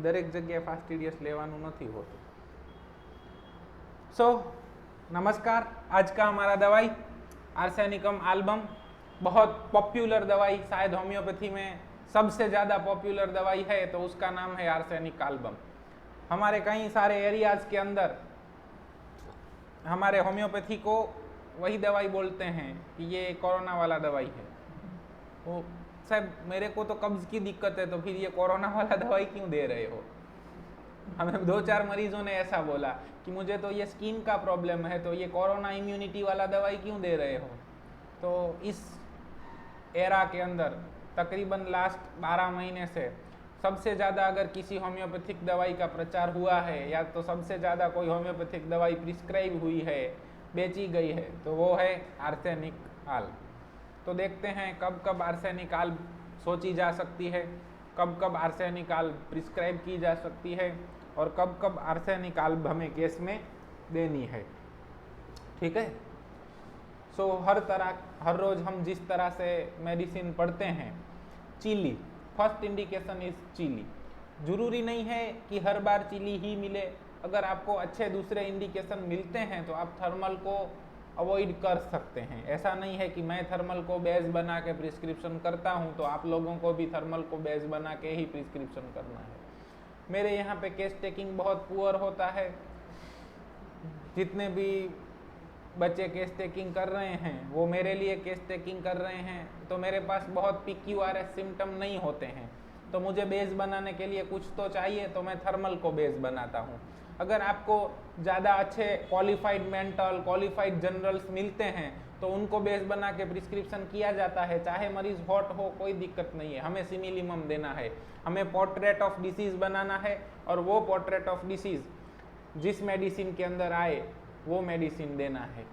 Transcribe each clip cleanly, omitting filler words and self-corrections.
દરેક જગ્યાએ ફાસ્ટિડિયસ લેવાનું નથી હોતું। सो नमस्कार, आज का हमारा दवाई आर्सेनिकम आल्बम, बहुत पॉपुलर दवाई, शायद होम्योपैथी में सबसे ज़्यादा पॉपुलर दवाई है, तो उसका नाम है आर्सेनिक आल्बम। हमारे कई सारे एरियाज़ के अंदर हमारे होम्योपैथी को वही दवाई बोलते हैं कि ये कोरोना वाला दवाई है। वो साहब मेरे को तो कब्ज़ की दिक्कत है, तो फिर ये कोरोना वाला दवाई क्यों दे रहे हो? हमें 2-4 मरीजों ने ऐसा बोला कि मुझे तो ये स्किन का प्रॉब्लम है, तो ये कोरोना इम्यूनिटी वाला दवाई क्यों दे रहे हो? तो इस एरा के अंदर तकरीबन लास्ट 12 महीने से सबसे ज़्यादा अगर किसी होम्योपैथिक दवाई का प्रचार हुआ है, या तो सबसे ज़्यादा कोई होम्योपैथिक दवाई प्रिस्क्राइब हुई है, बेची गई है, तो वो है आर्सेनिक आल्ब। तो देखते हैं कब कब आर्सेनिक आल्ब सोची जा सकती है, कब कब आर्सेनिक आल्ब प्रिस्क्राइब की जा सकती है, और कब कब आर्सेनिक आल्ब हमें केस में देनी है। ठीक है। सो हर रोज़ हम जिस तरह से मेडिसिन पढ़ते हैं, chilly, first indication is chilly. जरूरी नहीं है कि हर बार चीली ही मिले। अगर आपको अच्छे दूसरे इंडिकेशन मिलते हैं तो आप थर्मल को अवॉइड कर सकते हैं। ऐसा नहीं है कि मैं थर्मल को बेस बना के प्रिस्क्रिप्शन करता हूं, तो आप लोगों को भी थर्मल को बेस बना के ही प्रिस्क्रिप्शन करना है। मेरे यहाँ पे केस टेकिंग बहुत पुअर होता है। जितने भी बच्चे केस टेकिंग कर रहे हैं वो मेरे लिए केस टेकिंग कर रहे हैं, तो मेरे पास बहुत PQRS सिम्टम नहीं होते हैं, तो मुझे बेस बनाने के लिए कुछ तो चाहिए, तो मैं थर्मल को बेस बनाता हूँ। अगर आपको ज़्यादा अच्छे क्वालिफाइड मेंटल, क्वालिफाइड जनरल्स मिलते हैं, तो उनको बेस बना के प्रिस्क्रिप्शन किया जाता है। चाहे मरीज हॉट हो, कोई दिक्कत नहीं है, हमें सिमिलिमम देना है, हमें पोर्ट्रेट ऑफ डिसीज़ बनाना है, और वो पोर्ट्रेट ऑफ डिसीज़ जिस मेडिसिन के अंदर आए वो मेडिसिन देना है।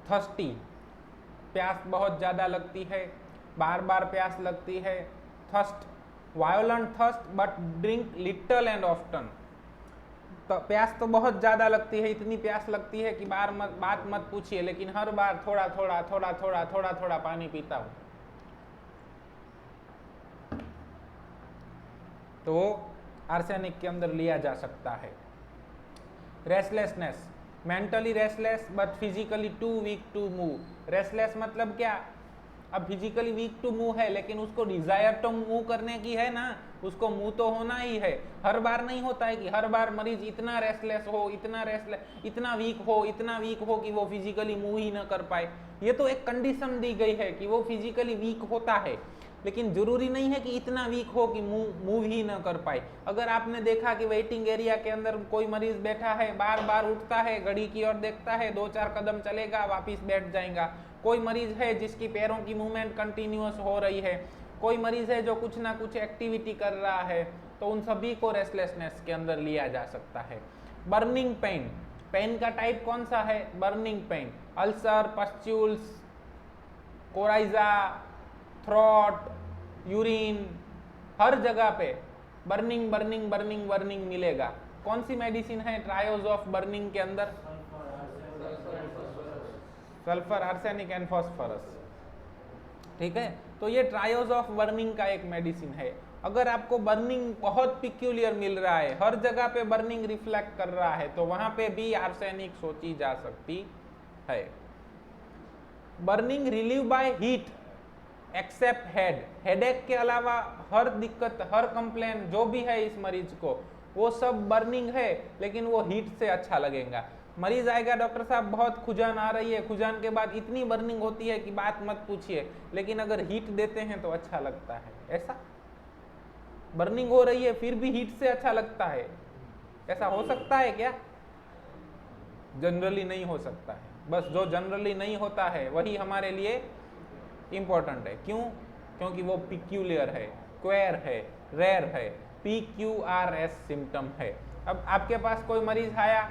थर्स्टी, प्यास बहुत ज़्यादा लगती है, बार बार प्यास लगती है। Thirst, violent thirst but drink little and often. तो प्यास तो बहुत ज़्यादा लगती है, इतनी प्यास लगती है कि बात मत पूछिए, लेकिन हर बार थोड़ा थोड़ा पानी पीता हूँ। तो वो आर्सेनिक के अंदर लिया जा सकता है। Restlessness, mentally restless but physically too weak to move. Restless मतलब क्या? अब फिजिकली वीक टू मूव है, लेकिन उसको डिजायर तो मूव करने की है ना, उसको मूव तो होना ही है। हर बार नहीं होता है कि हर बार मरीज इतना रेस्टलेस हो, इतना वीक हो कि वो फिजिकली मूव ही ना कर पाए। ये तो एक कंडीशन दी गई है कि वो फिजिकली वीक होता है, लेकिन जरूरी नहीं है कि इतना वीक हो कि मूव ही ना कर पाए। अगर आपने देखा कि वेटिंग एरिया के अंदर कोई मरीज बैठा है, बार बार उठता है, घड़ी की ओर देखता है, 2-4 कदम चलेगा, वापिस बैठ जाएगा। कोई मरीज है जिसकी पैरों की मूवमेंट कंटिन्यूअस हो रही है, कोई मरीज है जो कुछ ना कुछ एक्टिविटी कर रहा है, तो उन सभी को रेस्टलेसनेस के अंदर लिया जा सकता है। बर्निंग पेन, पेन का टाइप कौन सा है? Burning pain, ulcer, pustules, coryza, throat, urine, हर जगह पे बर्निंग मिलेगा। कौन सी मेडिसिन है ट्रायोज ऑफ बर्निंग के अंदर? Sulphur, arsenic and phosphorus. ठीक है, तो ये ट्रायोज ऑफ बर्निंग का एक मेडिसिन है। अगर आपको बर्निंग बहुत पिक्यूलियर मिल रहा है, हर जगह पे बर्निंग रिफ्लेक्ट कर रहा है, तो वहां पे भी आर्सेनिक सोची जा सकती है। Burning relieve by heat except headache के अलावा हर दिक्कत, हर कंप्लेन जो भी है इस मरीज को, वो सब बर्निंग है, लेकिन वो हीट से अच्छा लगेगा। मरीज आएगा, डॉक्टर साहब बहुत खुजान आ रही है, खुजान के बाद इतनी बर्निंग होती है कि बात मत पूछिए, लेकिन अगर हीट देते हैं तो अच्छा लगता है। ऐसा बर्निंग हो रही है फिर भी हीट से अच्छा लगता है, ऐसा हो सकता है क्या? जनरली नहीं हो सकता है। बस जो जनरली नहीं होता है वही हमारे लिए इंपॉर्टेंट है। क्यों? क्योंकि वो पिक्यूलियर है, क्वेर है, रेयर है, PQRS सिम्टम है। अब आपके पास कोई मरीज आया,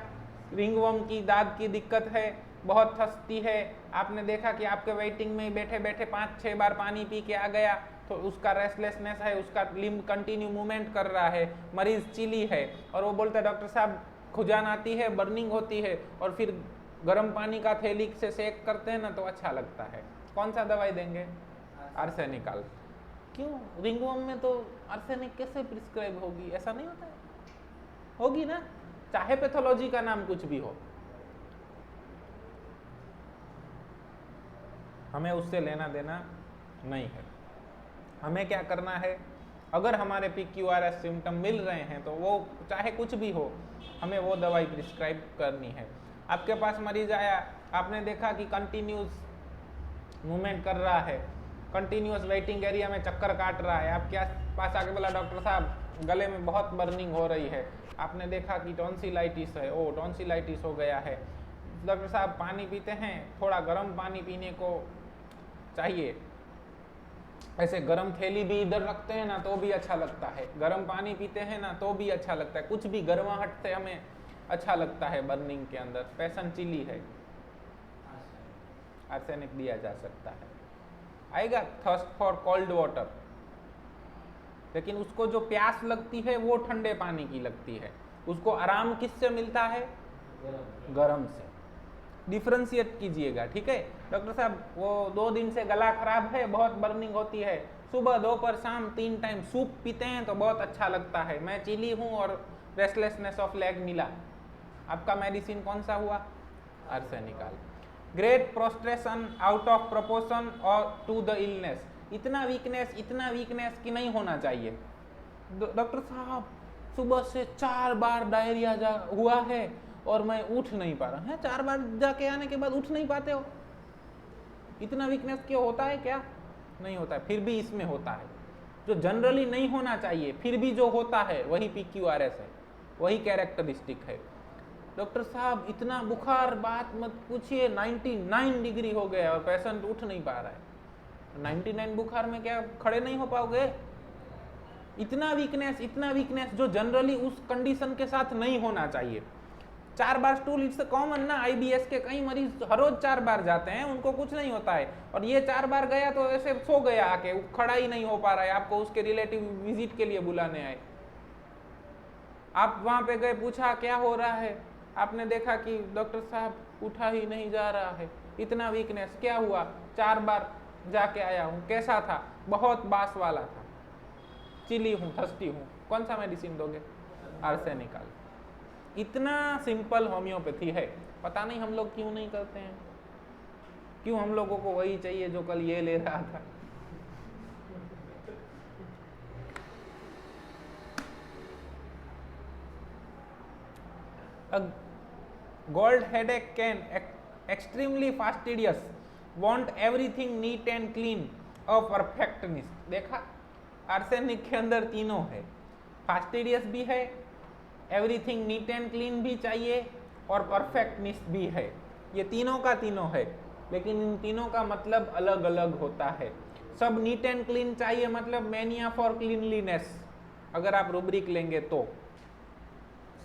रिंगवर्म की दाद की दिक्कत है, बहुत थस्ती है, आपने देखा कि आपके वेटिंग में बैठे बैठे 5-6 बार पानी पी के आ गया, तो उसका रेस्टलेसनेस है, उसका लिम्ब कंटिन्यू मूवमेंट कर रहा है, मरीज चिली है, और वो बोलता है डॉक्टर साहब खुजान आती है, बर्निंग होती है, और फिर गर्म पानी का थैली से सेक करते हैं ना, तो अच्छा लगता है। कौन सा दवाई देंगे? Arsenic alb. क्यों, रिंगवर्म में तो आर्सेनिक कैसे प्रिस्क्राइब होगी? ऐसा नहीं होता है, होगी ना, चाहे पैथोलॉजी का नाम कुछ भी हो। हमें उससे लेना देना नहीं है। हमें क्या करना है, अगर हमारे PQRS सिम्टम मिल रहे हैं तो वो चाहे कुछ भी हो, हमें वो दवाई प्रिस्क्राइब करनी है। आपके पास मरीज आया, आपने देखा कि कंटिन्यूस मूवमेंट कर रहा है, कंटिन्यूस वेटिंग एरिया में चक्कर काट रहा है, आपके पास आके बोला डॉक्टर साहब गले में बहुत बर्निंग हो रही है, आपने देखा कि टॉन्सिलाइटिस है, ओ टॉन्सिलाइटिस हो गया है, डॉक्टर साहब पानी पीते हैं, थोड़ा गर्म पानी पीने को चाहिए, ऐसे गर्म थैली भी इधर रखते हैं ना तो भी अच्छा लगता है, गर्म पानी पीते हैं ना तो भी अच्छा लगता है, कुछ भी गर्माहट से हमें अच्छा लगता है बर्निंग के अंदर, पैशन चिली है, आर्सेनिक दिया जा सकता है। आएगा थर्स्ट फॉर कोल्ड वाटर, लेकिन उसको जो प्यास लगती है वो ठंडे पानी की लगती है, उसको आराम किससे मिलता है? गर्म से। डिफ्रेंशिएट कीजिएगा, ठीक है डॉक्टर साहब, वो 2 दिन से गला खराब है, बहुत बर्निंग होती है, सुबह दोपहर शाम 3 टाइम सूप पीते हैं तो बहुत अच्छा लगता है, मैं चिली हूँ और रेस्टलेसनेस ऑफ लेग मिला, आपका मेडिसिन कौन सा हुआ? Arsenical. Great prostration out of proportion और टू द इलनेस, इतना वीकनेस कि नहीं होना चाहिए। डॉक्टर साहब सुबह से 4 बार डायरिया हुआ है और मैं उठ नहीं पा रहा है, 4 बार जाके आने के बाद उठ नहीं पाते हो, इतना वीकनेस क्यों होता है? क्या नहीं होता है? फिर भी इसमें होता है, जो जनरली नहीं होना चाहिए फिर भी जो होता है वही PQRS है, वही कैरेक्टरिस्टिक है। डॉक्टर साहब इतना बुखार, बात मत पूछिए, 99 डिग्री हो गया और पेशेंट उठ नहीं पा रहा है। 99 बुखार में क्या खड़े नहीं हो पाओगे? इतना वीकनेस जो जनरली उस कंडीशन के साथ नहीं होना चाहिए। 4 बार स्टूल, इट्स कॉमन ना, IBS के कई मरीज हर रोज 4 बार जाते हैं, उनको कुछ नहीं होता है, और ये 4 बार गया तो ऐसे सो गया आके, खड़ा ही नहीं हो पा रहा है, आपको उसके रिलेटिव विजिट के लिए बुलाने आए, आप वहां पे गए, पूछा क्या हो रहा है, आपने देखा कि डॉक्टर साहब उठा ही नहीं जा रहा है, इतना वीकनेस, क्या हुआ? 4 बार जाके आया हूँ, कैसा था? बहुत बास वाला था, चिली हूँ, थर्स्टी हूँ, कौन सा मेडिसिन दोगे? आर्सेनिकल। इतना सिंपल होम्योपैथी है, पता नहीं हम लोग क्यों नहीं करते हैं, क्यों हम लोगों को वही चाहिए जो कल ये ले रहा था। Gold headache can extremely fastidious, want everything neat and clean और परफेक्टनेस। देखा, आर्सेनिक के अंदर तीनों है, फास्टिडियस भी है, एवरीथिंग नीट एंड क्लीन भी चाहिए और परफेक्टनेस भी है, ये तीनों का तीनों है, लेकिन इन तीनों का मतलब अलग अलग होता है। सब नीट एंड क्लीन चाहिए मतलब मैनिया फॉर क्लीनलीनेस, अगर आप रूब्रिक लेंगे तो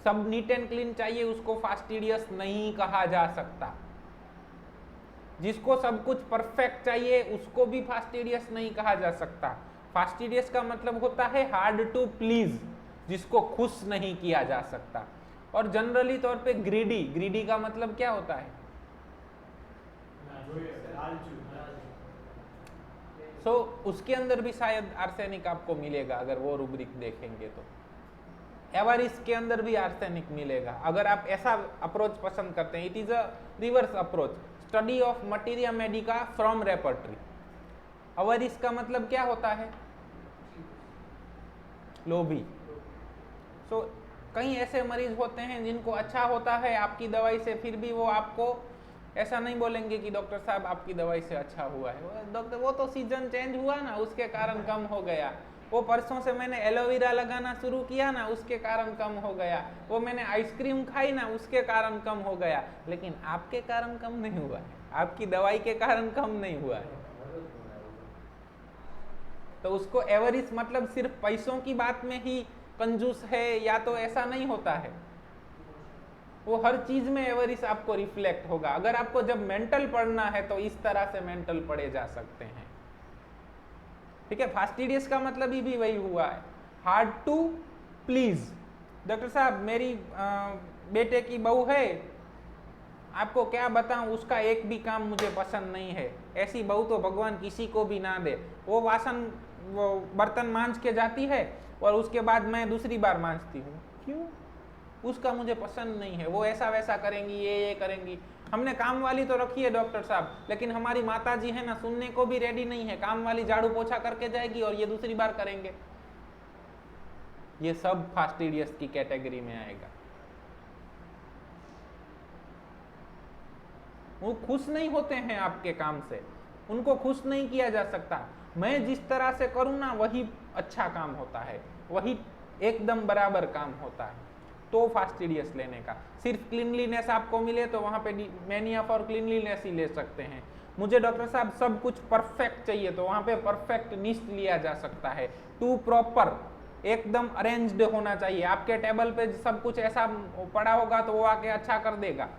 सब नीट एंड क्लीन चाहिए, उसको फास्टिडियस नहीं कहा जा सकता। जिसको सब कुछ परफेक्ट चाहिए उसको भी फास्टिडियस नहीं कहा जा सकता। फास्टिडियस का मतलब होता है हार्ड टू प्लीज, जिसको खुश नहीं किया जा सकता। और जनरली तौर पे ग्रीडी का मतलब क्या होता है? उसके अंदर भी शायद आर्सेनिक आपको मिलेगा, अगर वो रूब्रिक देखेंगे तो। एवरिस के अंदर भी आर्सेनिक मिलेगा, अगर आप ऐसा अप्रोच पसंद करते हैं। It is a reverse approach, study of materia Medica from repertory. Avarice का मतलब क्या होता है? लोभी। कई ऐसे मरीज होते हैं जिनको अच्छा होता है आपकी दवाई से, फिर भी वो आपको ऐसा नहीं बोलेंगे कि डॉक्टर साहब आपकी दवाई से अच्छा हुआ है, डॉक्टर वो तो सीजन चेंज हुआ ना उसके कारण कम हो गया, वो परसों से मैंने एलोवेरा लगाना शुरू किया ना उसके कारण कम हो गया, वो मैंने आइसक्रीम खाई ना उसके कारण कम हो गया। लेकिन आपके कारण कम नहीं हुआ है, आपकी दवाई के कारण कम नहीं हुआ है। तो उसको एवरिस मतलब सिर्फ पैसों की बात में ही कंजूस है या तो ऐसा नहीं होता है, वो हर चीज में एवरिस आपको रिफ्लेक्ट होगा। अगर आपको जब मेंटल पढ़ना है तो इस तरह से मेंटल पढ़े जा सकते हैं, ठीक है। फास्टिडियस का मतलब ही भी वही हुआ है, हार्ड टू प्लीज। डॉक्टर साहब मेरी बेटे की बहू है, आपको क्या बताऊं, उसका एक भी काम मुझे पसंद नहीं है, ऐसी बहू तो भगवान किसी को भी ना दे, वो वासन वो बर्तन मांज के जाती है और उसके बाद मैं दूसरी बार मांजती हूँ। क्यों? उसका मुझे पसंद नहीं है, वो ऐसा वैसा करेंगी, ये करेंगी। हमने काम वाली तो रखी है डॉक्टर साहब, लेकिन हमारी माता जी है ना, सुनने को भी रेडी नहीं है। काम वाली झाड़ू पोछा करके जाएगी और ये दूसरी बार करेंगे। ये सब फास्टिडियस की कैटेगरी में आएगा। वो खुश नहीं होते हैं आपके काम से, उनको खुश नहीं किया जा सकता। मैं जिस तरह से करूं ना वही अच्छा काम होता है, वही एकदम बराबर काम होता है। तो फास्टिडियस लेने का, सिर्फ क्लीनलीनेस आपको मिले तो वहां पे मैनिया फॉर क्लीनलीनेस ही ले सकते हैं। मुझे डॉक्टर साहब सब कुछ परफेक्ट चाहिए तो वहां पे परफेक्टनिस्ट लिया जा सकता है। टू प्रॉपर, एकदम अरेंज्ड होना चाहिए। आपके टेबल पे सब कुछ ऐसा पड़ा होगा तो वो आके अच्छा कर देगा,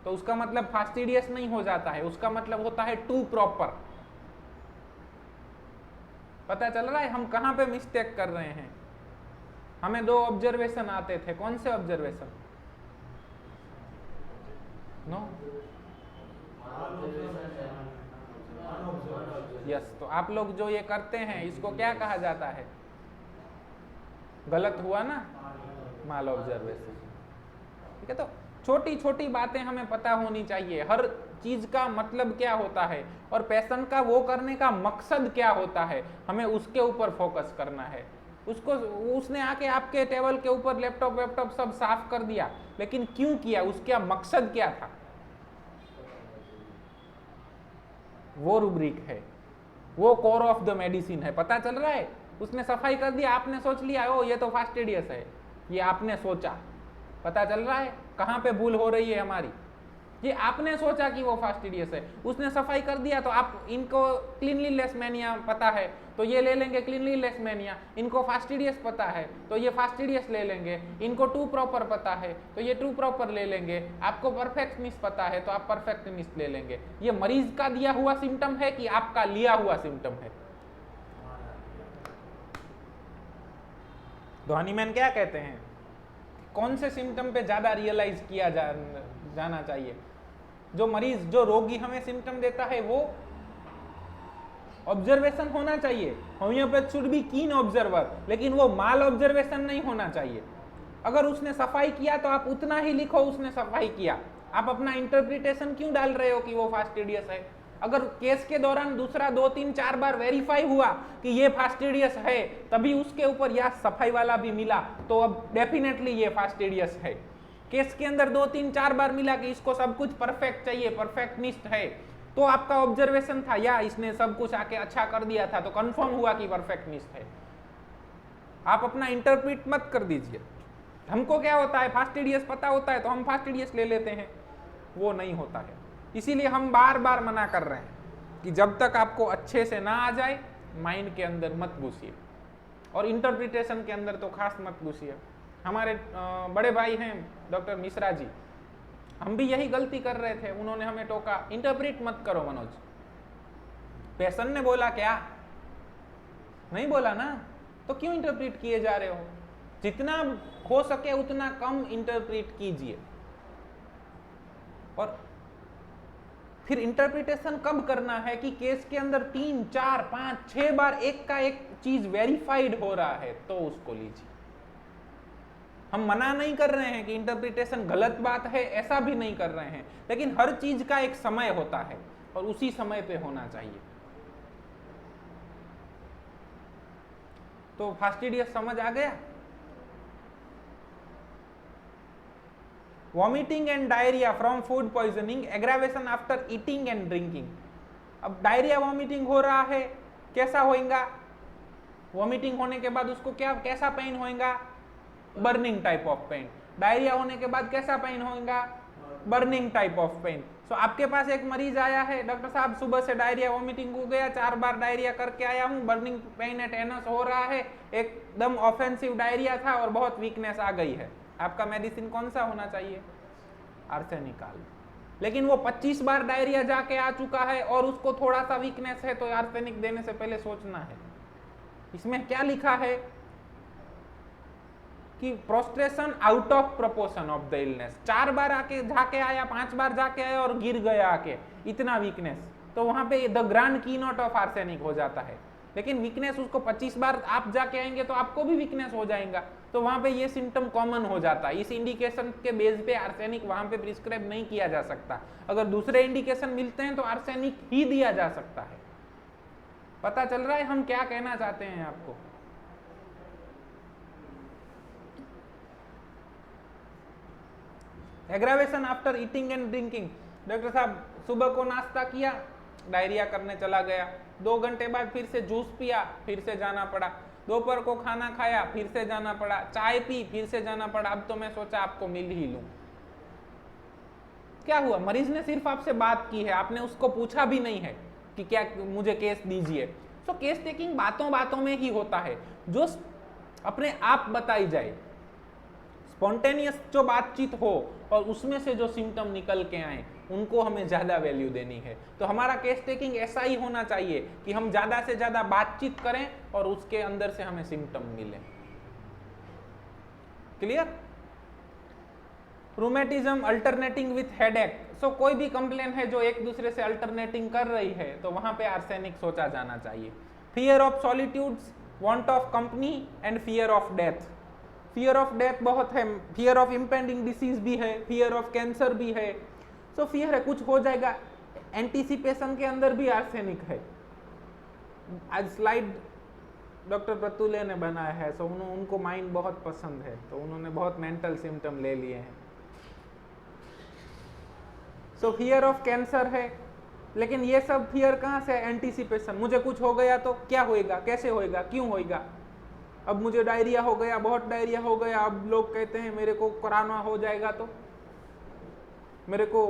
तो उसका मतलब फास्टिडियस नहीं हो जाता है, उसका मतलब होता है टू प्रॉपर। पता चल रहा है हम कहां पे मिस्टेक कर रहे हैं। हमें 2 ऑब्जर्वेशन आते थे, कौन से ऑब्जर्वेशन? No yes. तो आप लोग जो ये करते हैं इसको क्या कहा जाता है? गलत हुआ ना, माल ऑब्जर्वेशन। ठीक है, तो छोटी छोटी बातें हमें पता होनी चाहिए, हर चीज का मतलब क्या होता है और पेशेंट का वो करने का मकसद क्या होता है, हमें उसके ऊपर फोकस करना है। उसने आके आपके टेबल के ऊपर लैपटॉप सब साफ कर दिया, लेकिन क्यों किया, उसका मकसद क्या था, वो रूब्रिक है, वो कोर ऑफ द मेडिसिन है। पता चल रहा है? उसने सफाई कर दिया, आपने सोच लिया ओ ये तो फास्टिडियस है, ये आपने सोचा। पता चल रहा है कहां पे भूल हो रही है हमारी? ये आपने सोचा कि वो फास्टिडियस है, उसने सफाई कर दिया। तो आप इनको क्लीनलीनेस मैनिया पता है तो ये ले लेंगे क्लीनलीनेस मैनिया, इनको फास्टिडियस पता है तो ये फास्टिडियस ले लेंगे, इनको टू प्रॉपर पता है तो ये टू प्रॉपर ले लेंगे, आपको परफेक्टनिस्ट पता है तो आप परफेक्टनिस्ट ले लेंगे। ये मरीज का दिया हुआ सिम्टम है कि आपका लिया हुआ सिम्टम है? ध्वनिमैन क्या कहते हैं, कौन से सिम्टम पे ज्यादा रियलाइज किया जाना चाहिए? जो मरीज, जो रोगी हमें सिम्टम देता है वो ऑब्जर्वेशन होना चाहिए। होम्योपैथ शुड बी कीन ऑब्जर्वर, लेकिन वो माल ऑब्जर्वेशन नहीं होना चाहिए। अगर उसने सफाई किया तो आप उतना ही लिखो उसने सफाई किया, आप अपना इंटरप्रिटेशन क्यों डाल रहे हो कि वो फास्टिडियस है? अगर केस के दौरान दूसरा 2, 3, 4 बार वेरीफाई हुआ कि ये फास्टिडियस है, तभी उसके ऊपर या सफाई वाला भी मिला, तो अब डेफिनेटली ये फास्टिडियस है। केस के अंदर 2, 3, 4 बार मिला कि इसको सब कुछ परफेक्ट चाहिए, परफेक्टनिस्ट है, तो आपका ऑब्जर्वेशन था या इसने सब कुछ आके अच्छा कर दिया था, तो कंफर्म हुआ कि परफेक्टनिस्ट है। आप अपना इंटरप्रिट मत कर दीजिए। हमको क्या होता है, फास्टिडियस पता होता है तो हम फास्टिडियस ले लेते हैं, वो नहीं होता है। इसीलिए हम बार बार मना कर रहे हैं कि जब तक आपको अच्छे से ना आ जाए माइंड के अंदर मत घुसिए, और इंटरप्रिटेशन के अंदर तो खास मत घुसिए। हमारे बड़े भाई हैं डॉक्टर मिश्रा जी, हम भी यही गलती कर रहे थे, उन्होंने हमें टोका, इंटरप्रिट मत करो मनोज। पेशेंट ने बोला क्या? नहीं बोला ना, तो क्यों इंटरप्रिट किए जा रहे हो? जितना हो सके उतना कम इंटरप्रिट कीजिए। और फिर इंटरप्रिटेशन कब करना है कि केस के अंदर 3, 4, 5, 6 बार एक का एक चीज वेरीफाइड हो रहा है तो उसको लीजिए। हम मना नहीं कर रहे हैं कि इंटरप्रिटेशन गलत बात है, ऐसा भी नहीं कर रहे हैं, लेकिन हर चीज का एक समय होता है और उसी समय पे होना चाहिए। तो फास्टिडियस समझ आ गया? Vomiting and diarrhoea from food poisoning, aggravation after eating and drinking. अब डायरिया वॉमिटिंग हो रहा है, कैसा होएगा? वॉमिटिंग होने के बाद उसको कैसा पेन होएगा? Burning type of pain. Diarrhoea होने के बाद कैसा पेन होगा? Burning type of pain. So आपके पास एक मरीज आया है, डॉक्टर साहब सुबह से डायरिया वॉमिटिंग हो गया, 4 बार डायरिया करके आया हूँ, बर्निंग पेन एट एनस हो रहा है, एकदम ऑफेंसिव डायरिया था और बहुत वीकनेस आ गई है। आपका मेडिसिन कौन सा होना चाहिए? आर्सेनिक। लेकिन वो 25 बार डायरिया जाके आ चुका है और उसको थोड़ा सा वीकनेस है, तो आर्सेनिक देने से पहले सोचना है। इसमें क्या लिखा है कि prostration out of proportion of the illness. 4 बार आके जाके आया, 5 बार जाके आया और गिर गया आके, इतना वीकनेस, तो वहां पे द ग्रैंड की नोट ऑफ आर्सेनिक हो जाता है। लेकिन वीकनेस उसको 25 बार आप जाके आएंगे तो आपको भी वीकनेस हो जाएगा, तो वहां पे ये सिम्टम कॉमन हो जाता है। इस इंडिकेशन के बेस पे आर्सेनिक वहां पे प्रिस्क्राइब नहीं किया जा सकता। अगर दूसरे इंडिकेशन मिलते हैं तो आर्सेनिक ही दिया जा सकता है। पता चल रहा है हम क्या कहना चाहते हैं आपको? Aggravation after eating and drinking. Doctor साहब सुबह को नाश्ता किया, डायरिया करने चला गया, 2 घंटे बाद फिर से जूस पिया, फिर से जाना पड़ा। दोपहर को खाना खाया, फिर से जाना पड़ा। चाय पी, फिर से जाना पड़ा। अब तो मैं सोचा आपको मिल ही लूं। क्या हुआ? मरीज ने सिर्फ आपसे बात की है, आपने उसको पूछा भी नहीं है कि क्या मुझे केस दीजिए। तो केस टेकिंग बातों बातों में ही होता है, जो अपने आप बताई जाए, स्पॉन्टेनियस जो बातचीत हो और उसमें से जो सिम्टम निकल के आए उनको हमें ज्यादा वैल्यू देनी है। तो हमारा केस टेकिंग ऐसा ही होना चाहिए कि हम ज्यादा से ज्यादा बातचीत करें और उसके अंदर से हमें सिम्टम मिले। Clear? Rheumatism alternating with headache. So कोई भी कंप्लेन है जो एक दूसरे से अल्टरनेटिंग कर रही है तो वहां पे आर्सेनिक सोचा जाना चाहिए। Fear of solitudes, want of company and fear of death. Fear of death बहुत है, फियर ऑफ इम्पेंडिंग डिसीज भी है, फियर ऑफ कैंसर भी है। सो फियर है कुछ हो जाएगा, एंटीसिपेशन के अंदर भी आर्सेनिक है। आज स्लाइड डॉक्टर प्रतुले ने बनाया है, सो उनको माइंड बहुत पसंद है तो उन्होंने बहुत मेंटल सिम्टम ले लिए हैं। सो फियर ऑफ कैंसर है, लेकिन ये सब फियर कहाँ से? एंटीसिपेशन। मुझे कुछ हो गया तो क्या होएगा, कैसे होएगा, क्यों होएगा? अब मुझे डायरिया हो गया, बहुत डायरिया हो गया, अब लोग कहते हैं मेरे को कोरोना हो जाएगा, तो मेरे को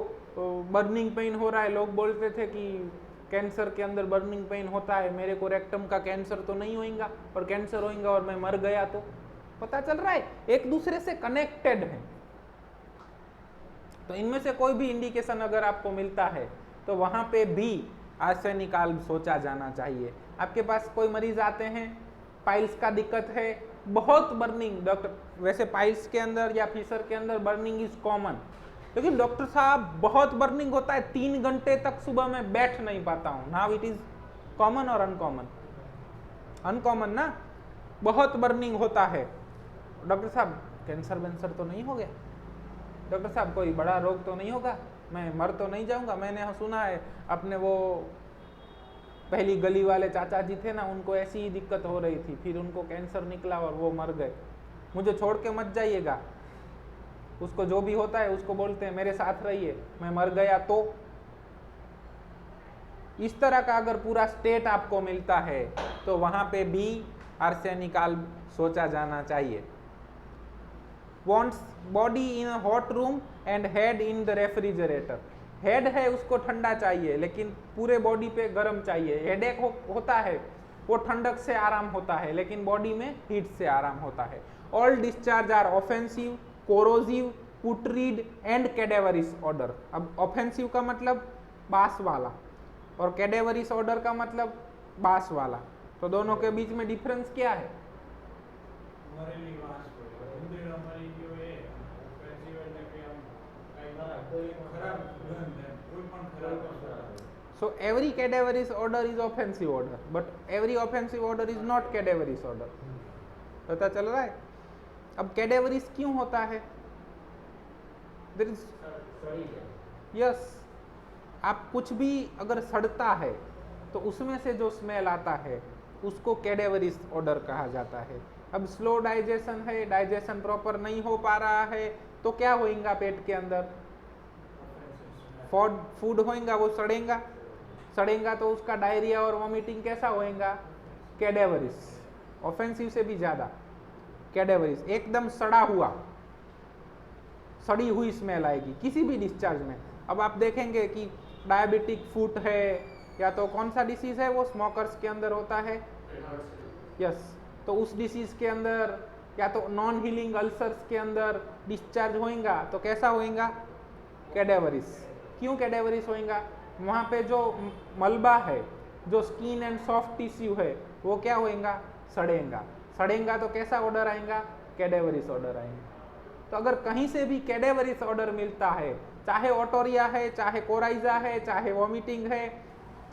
बर्निंग पेन हो रहा है, लोग बोलते थे कि कैंसर के अंदर बर्निंग पेन होता है, मेरे को रेक्टम का कैंसर तो नहीं होएगा, और कैंसर होएगा और मैं मर गया तो। पता चल रहा है एक दूसरे से कनेक्टेड है। तो इनमें से कोई भी इंडिकेशन अगर आपको मिलता है तो वहां पे भी आर्सेनिक सोचा जाना चाहिए। आपके पास कोई मरीज आते हैं, पाइल्स का दिक्कत है, बहुत बर्निंग, डॉक्टर वैसे पाइल्स के अंदर या फिशर के अंदर बर्निंग इज कॉमन, लेकिन डॉक्टर साहब बहुत बर्निंग होता है, 3 घंटे तक सुबह में बैठ नहीं पाता हूं। नाउ इट इज कॉमन और अनकॉमन? अनकॉमन ना, बहुत बर्निंग होता है। डॉक्टर साहब कैंसर वेंसर तो नहीं हो गया? डॉक्टर साहब कोई बड़ा रोग तो नहीं होगा, मैं मर तो नहीं जाऊंगा? मैंने सुना है अपने वो पहली गली वाले चाचा जी थे ना, उनको ऐसी ही दिक्कत हो रही थी, फिर उनको कैंसर निकला और वो मर गए। मुझे छोड़ के मत जाइएगा। उसको जो भी होता है उसको बोलते हैं मेरे साथ रहिए, मैं मर गया तो। इस तरह का अगर पूरा स्टेट आपको मिलता है तो वहां पे भी आर्सेनिक सोचा जाना चाहिए। wants body in a hot room and head in the refrigerator। Head है उसको ठंडा चाहिए, लेकिन पूरे बॉडी पे गर्म चाहिए। हेडेक होता है वो ठंडक से आराम होता है, लेकिन बॉडी में हीट से आराम होता है। All discharge are offensive, corrosive, putrid and cadaverous odour. अब ऑफेंसिव का मतलब बास वाला और कैडेवरिस ऑर्डर का मतलब बास वाला, तो दोनों के बीच में डिफरेंस क्या है? So every cadaverous order is offensive order, but every offensive order is not cadaverous order। पता चल रहा है? अब cadaverous क्यों होता है? There is yes, आप कुछ भी अगर सड़ता है तो उसमें से जो स्मेल आता है उसको कैडेवरिस ऑर्डर कहा जाता है। अब स्लो डाइजेशन है, डाइजेशन प्रॉपर नहीं हो पा रहा है तो क्या होएगा? पेट के अंदर फूड होएगा, वो सड़ेगा तो उसका डायरिया और वॉमिटिंग कैसा होएगा? कैडेवरिस। ऑफेंसिव से भी ज्यादा कैडेवरिस, एकदम सड़ी हुई स्मेल आएगी किसी भी डिस्चार्ज में। अब आप देखेंगे कि डायबिटिक फुट है या तो कौन सा डिसीज है वो स्मोकर्स के अंदर होता है, यस, तो उस डिसीज के अंदर या तो नॉन हीलिंग अल्सर्स के अंदर डिस्चार्ज होएगा तो कैसा होएगा? कैडेवरिस। क्यों कैडेवरिस होएगा? वहां पे जो मलबा है, जो स्किन एंड सॉफ्ट टिश्यू है, वो क्या होएगा? सड़ेगा तो कैसा ऑर्डर आएगा? कैडेवरिस ऑर्डर आएगा। तो अगर कहीं से भी कैडेवरिस ऑर्डर मिलता है, चाहे ओटोरिया है, चाहे कोराइजा है, चाहे वॉमिटिंग है,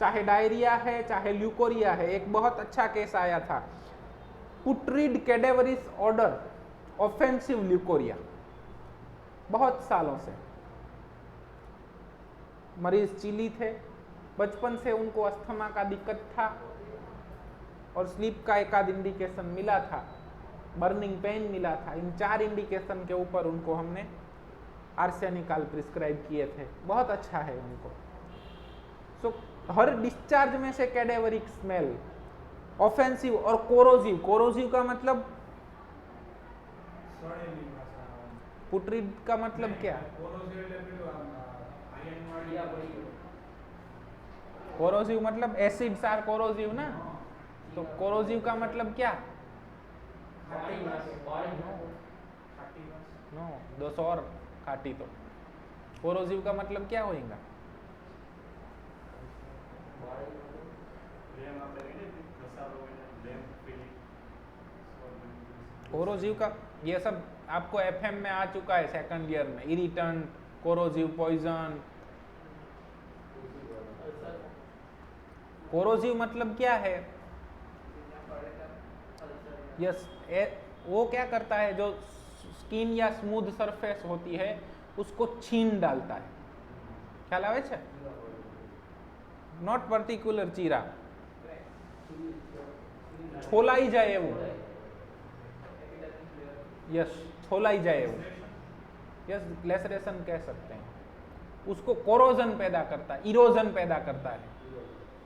चाहे डायरिया है चाहे ल्यूकोरिया है। एक बहुत अच्छा केस आया था, पुट्रिड कैडेवरिस ऑर्डर ऑफेंसिव ल्यूकोरिया, बहुत सालों से मरीज चिली थे, बचपन से उनको अस्थमा का दिक्कत था और स्लीप का एक आध इंडिकेशन मिला था, बर्निंग पेन मिला था। इन 4 इंडिकेशन के ऊपर उनको हमने आर्सेनिकाल प्रिस्क्राइब किए थे, बहुत अच्छा है उनको। सो हर डिस्चार्ज में से कैडेवरिक स्मेल, ऑफेंसिव और कोरोजिव, कोरोजिव का मतलब पुट्रिड का मतलब क्या? कोरोजिव मतलब एसिड्स आर कोरोजिव ना, तो कोरोजिव का मतलब क्या? नो, 200 और खाटी। तो कोरोजिव का मतलब क्या होगा? कोरोजिव का ये सब आपको एफएम में आ चुका है सेकंड ईयर में, इरिटेंट, कोरोजिव पॉइजन। कोरोजिव मतलब क्या है? यस, वो क्या करता है, जो स्किन या स्मूथ सरफेस होती है उसको छीन डालता है। ख्याल आवे छे? नॉट पर्टिकुलर चीरा, छोलाई जाए वो, यस छोलाई जाए वो, यस लेसरेशन कह सकते हैं उसको। कोरोजन पैदा करता है, इरोजन पैदा करता है,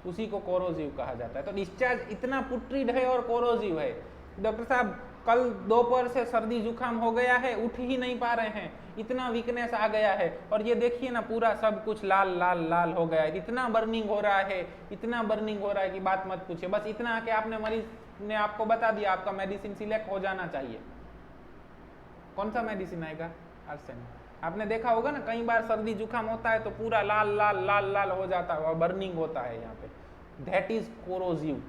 उसी को कोरोजिव कहा जाता है। तो डिस्चार्ज इतना पुट्रिड है और कोरोजिव है। डॉक्टर साहब कल दोपहर से सर्दी जुकाम हो गया है, उठ ही नहीं पा रहे हैं, इतना वीकनेस आ गया है, और ये देखिए ना पूरा सब कुछ लाल लाल लाल हो गया है, इतना बर्निंग हो रहा है, इतना बर्निंग हो रहा है कि बात मत पूछिए। बस इतना आके आपने मरीज ने आपको बता दिया आपका मेडिसिन सिलेक्ट हो जाना चाहिए। कौन सा मेडिसिन आएगा? आर्सेनिक। आपने देखा होगा ना कई बार सर्दी जुकाम होता है तो पूरा लाल लाल लाल लाल हो जाता है और बर्निंग होता है यहाँ पे, दैट इज कोरोजिव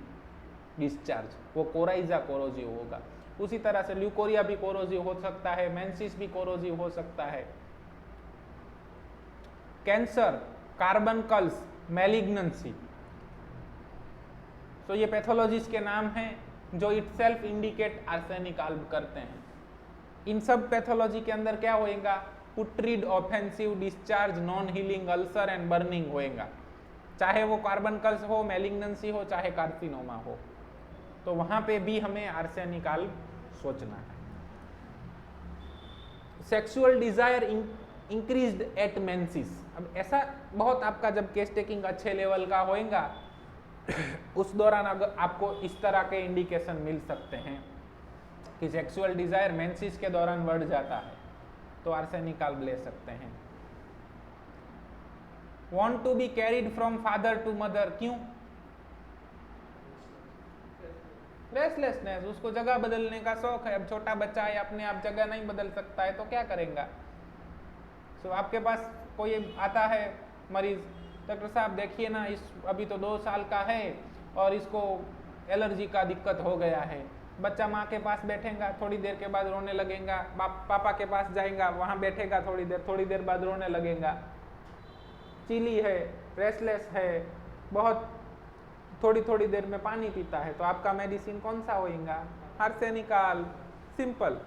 डिस्चार्ज, वो कोराइजा कोरोजिव होगा। उसी तरह से ल्यूकोरिया भी कोरोजिव हो सकता है, मेंसिस भी कोरोजिव हो सकता है। कैंसर, कार्बनकल्स, मैलिग्नेंसी, तो ये पैथोलॉजीज के नाम हैं जो इटसेल्फ इंडिकेट आर्सेनिक अल्ब करते हैं। इन सब पैथोलॉजी के अंदर क्या होएगा? Putrid offensive discharge, non healing ulcer and burning होएगा, चाहे वो कार्बनकल्स हो, मैलिग्नेंसी हो, चाहे कार्सिनोमा हो। तो वहां पे भी हमें आर्सेनिक अल्ब सोचना है। Sexual desire increased at menses, अब ऐसा बहुत आपका जब केस टेकिंग अच्छे लेवल का होएगा उस दौरान अगर आपको इस तरह के इंडिकेशन मिल सकते हैं कि सेक्सुअल डिजायर मेंसिस के दौरान बढ़ जाता है, तो आर्सेनिक अल्ब ले सकते हैं। Want to be carried from father to mother, क्यों? रेस्टलेसनेस, उसको जगह बदलने का शौक है। अब छोटा बच्चा है, अपने आप जगह नहीं बदल सकता है तो क्या करेगा? सो आपके पास कोई आता है मरीज, डॉक्टर साहब देखिए ना, इस अभी तो 2 साल का है और इसको एलर्जी का दिक्कत हो गया है। बच्चा माँ के पास बैठेगा, थोड़ी देर के बाद रोने लगेगा, पापा के पास जाएगा, वहाँ बैठेगा थोड़ी देर बाद रोने लगेगा, चिली है, रेस्टलेस है, बहुत थोड़ी देर में पानी पीता है, तो आपका मेडिसिन कौन सा होएगा? Arsenic alb, simple.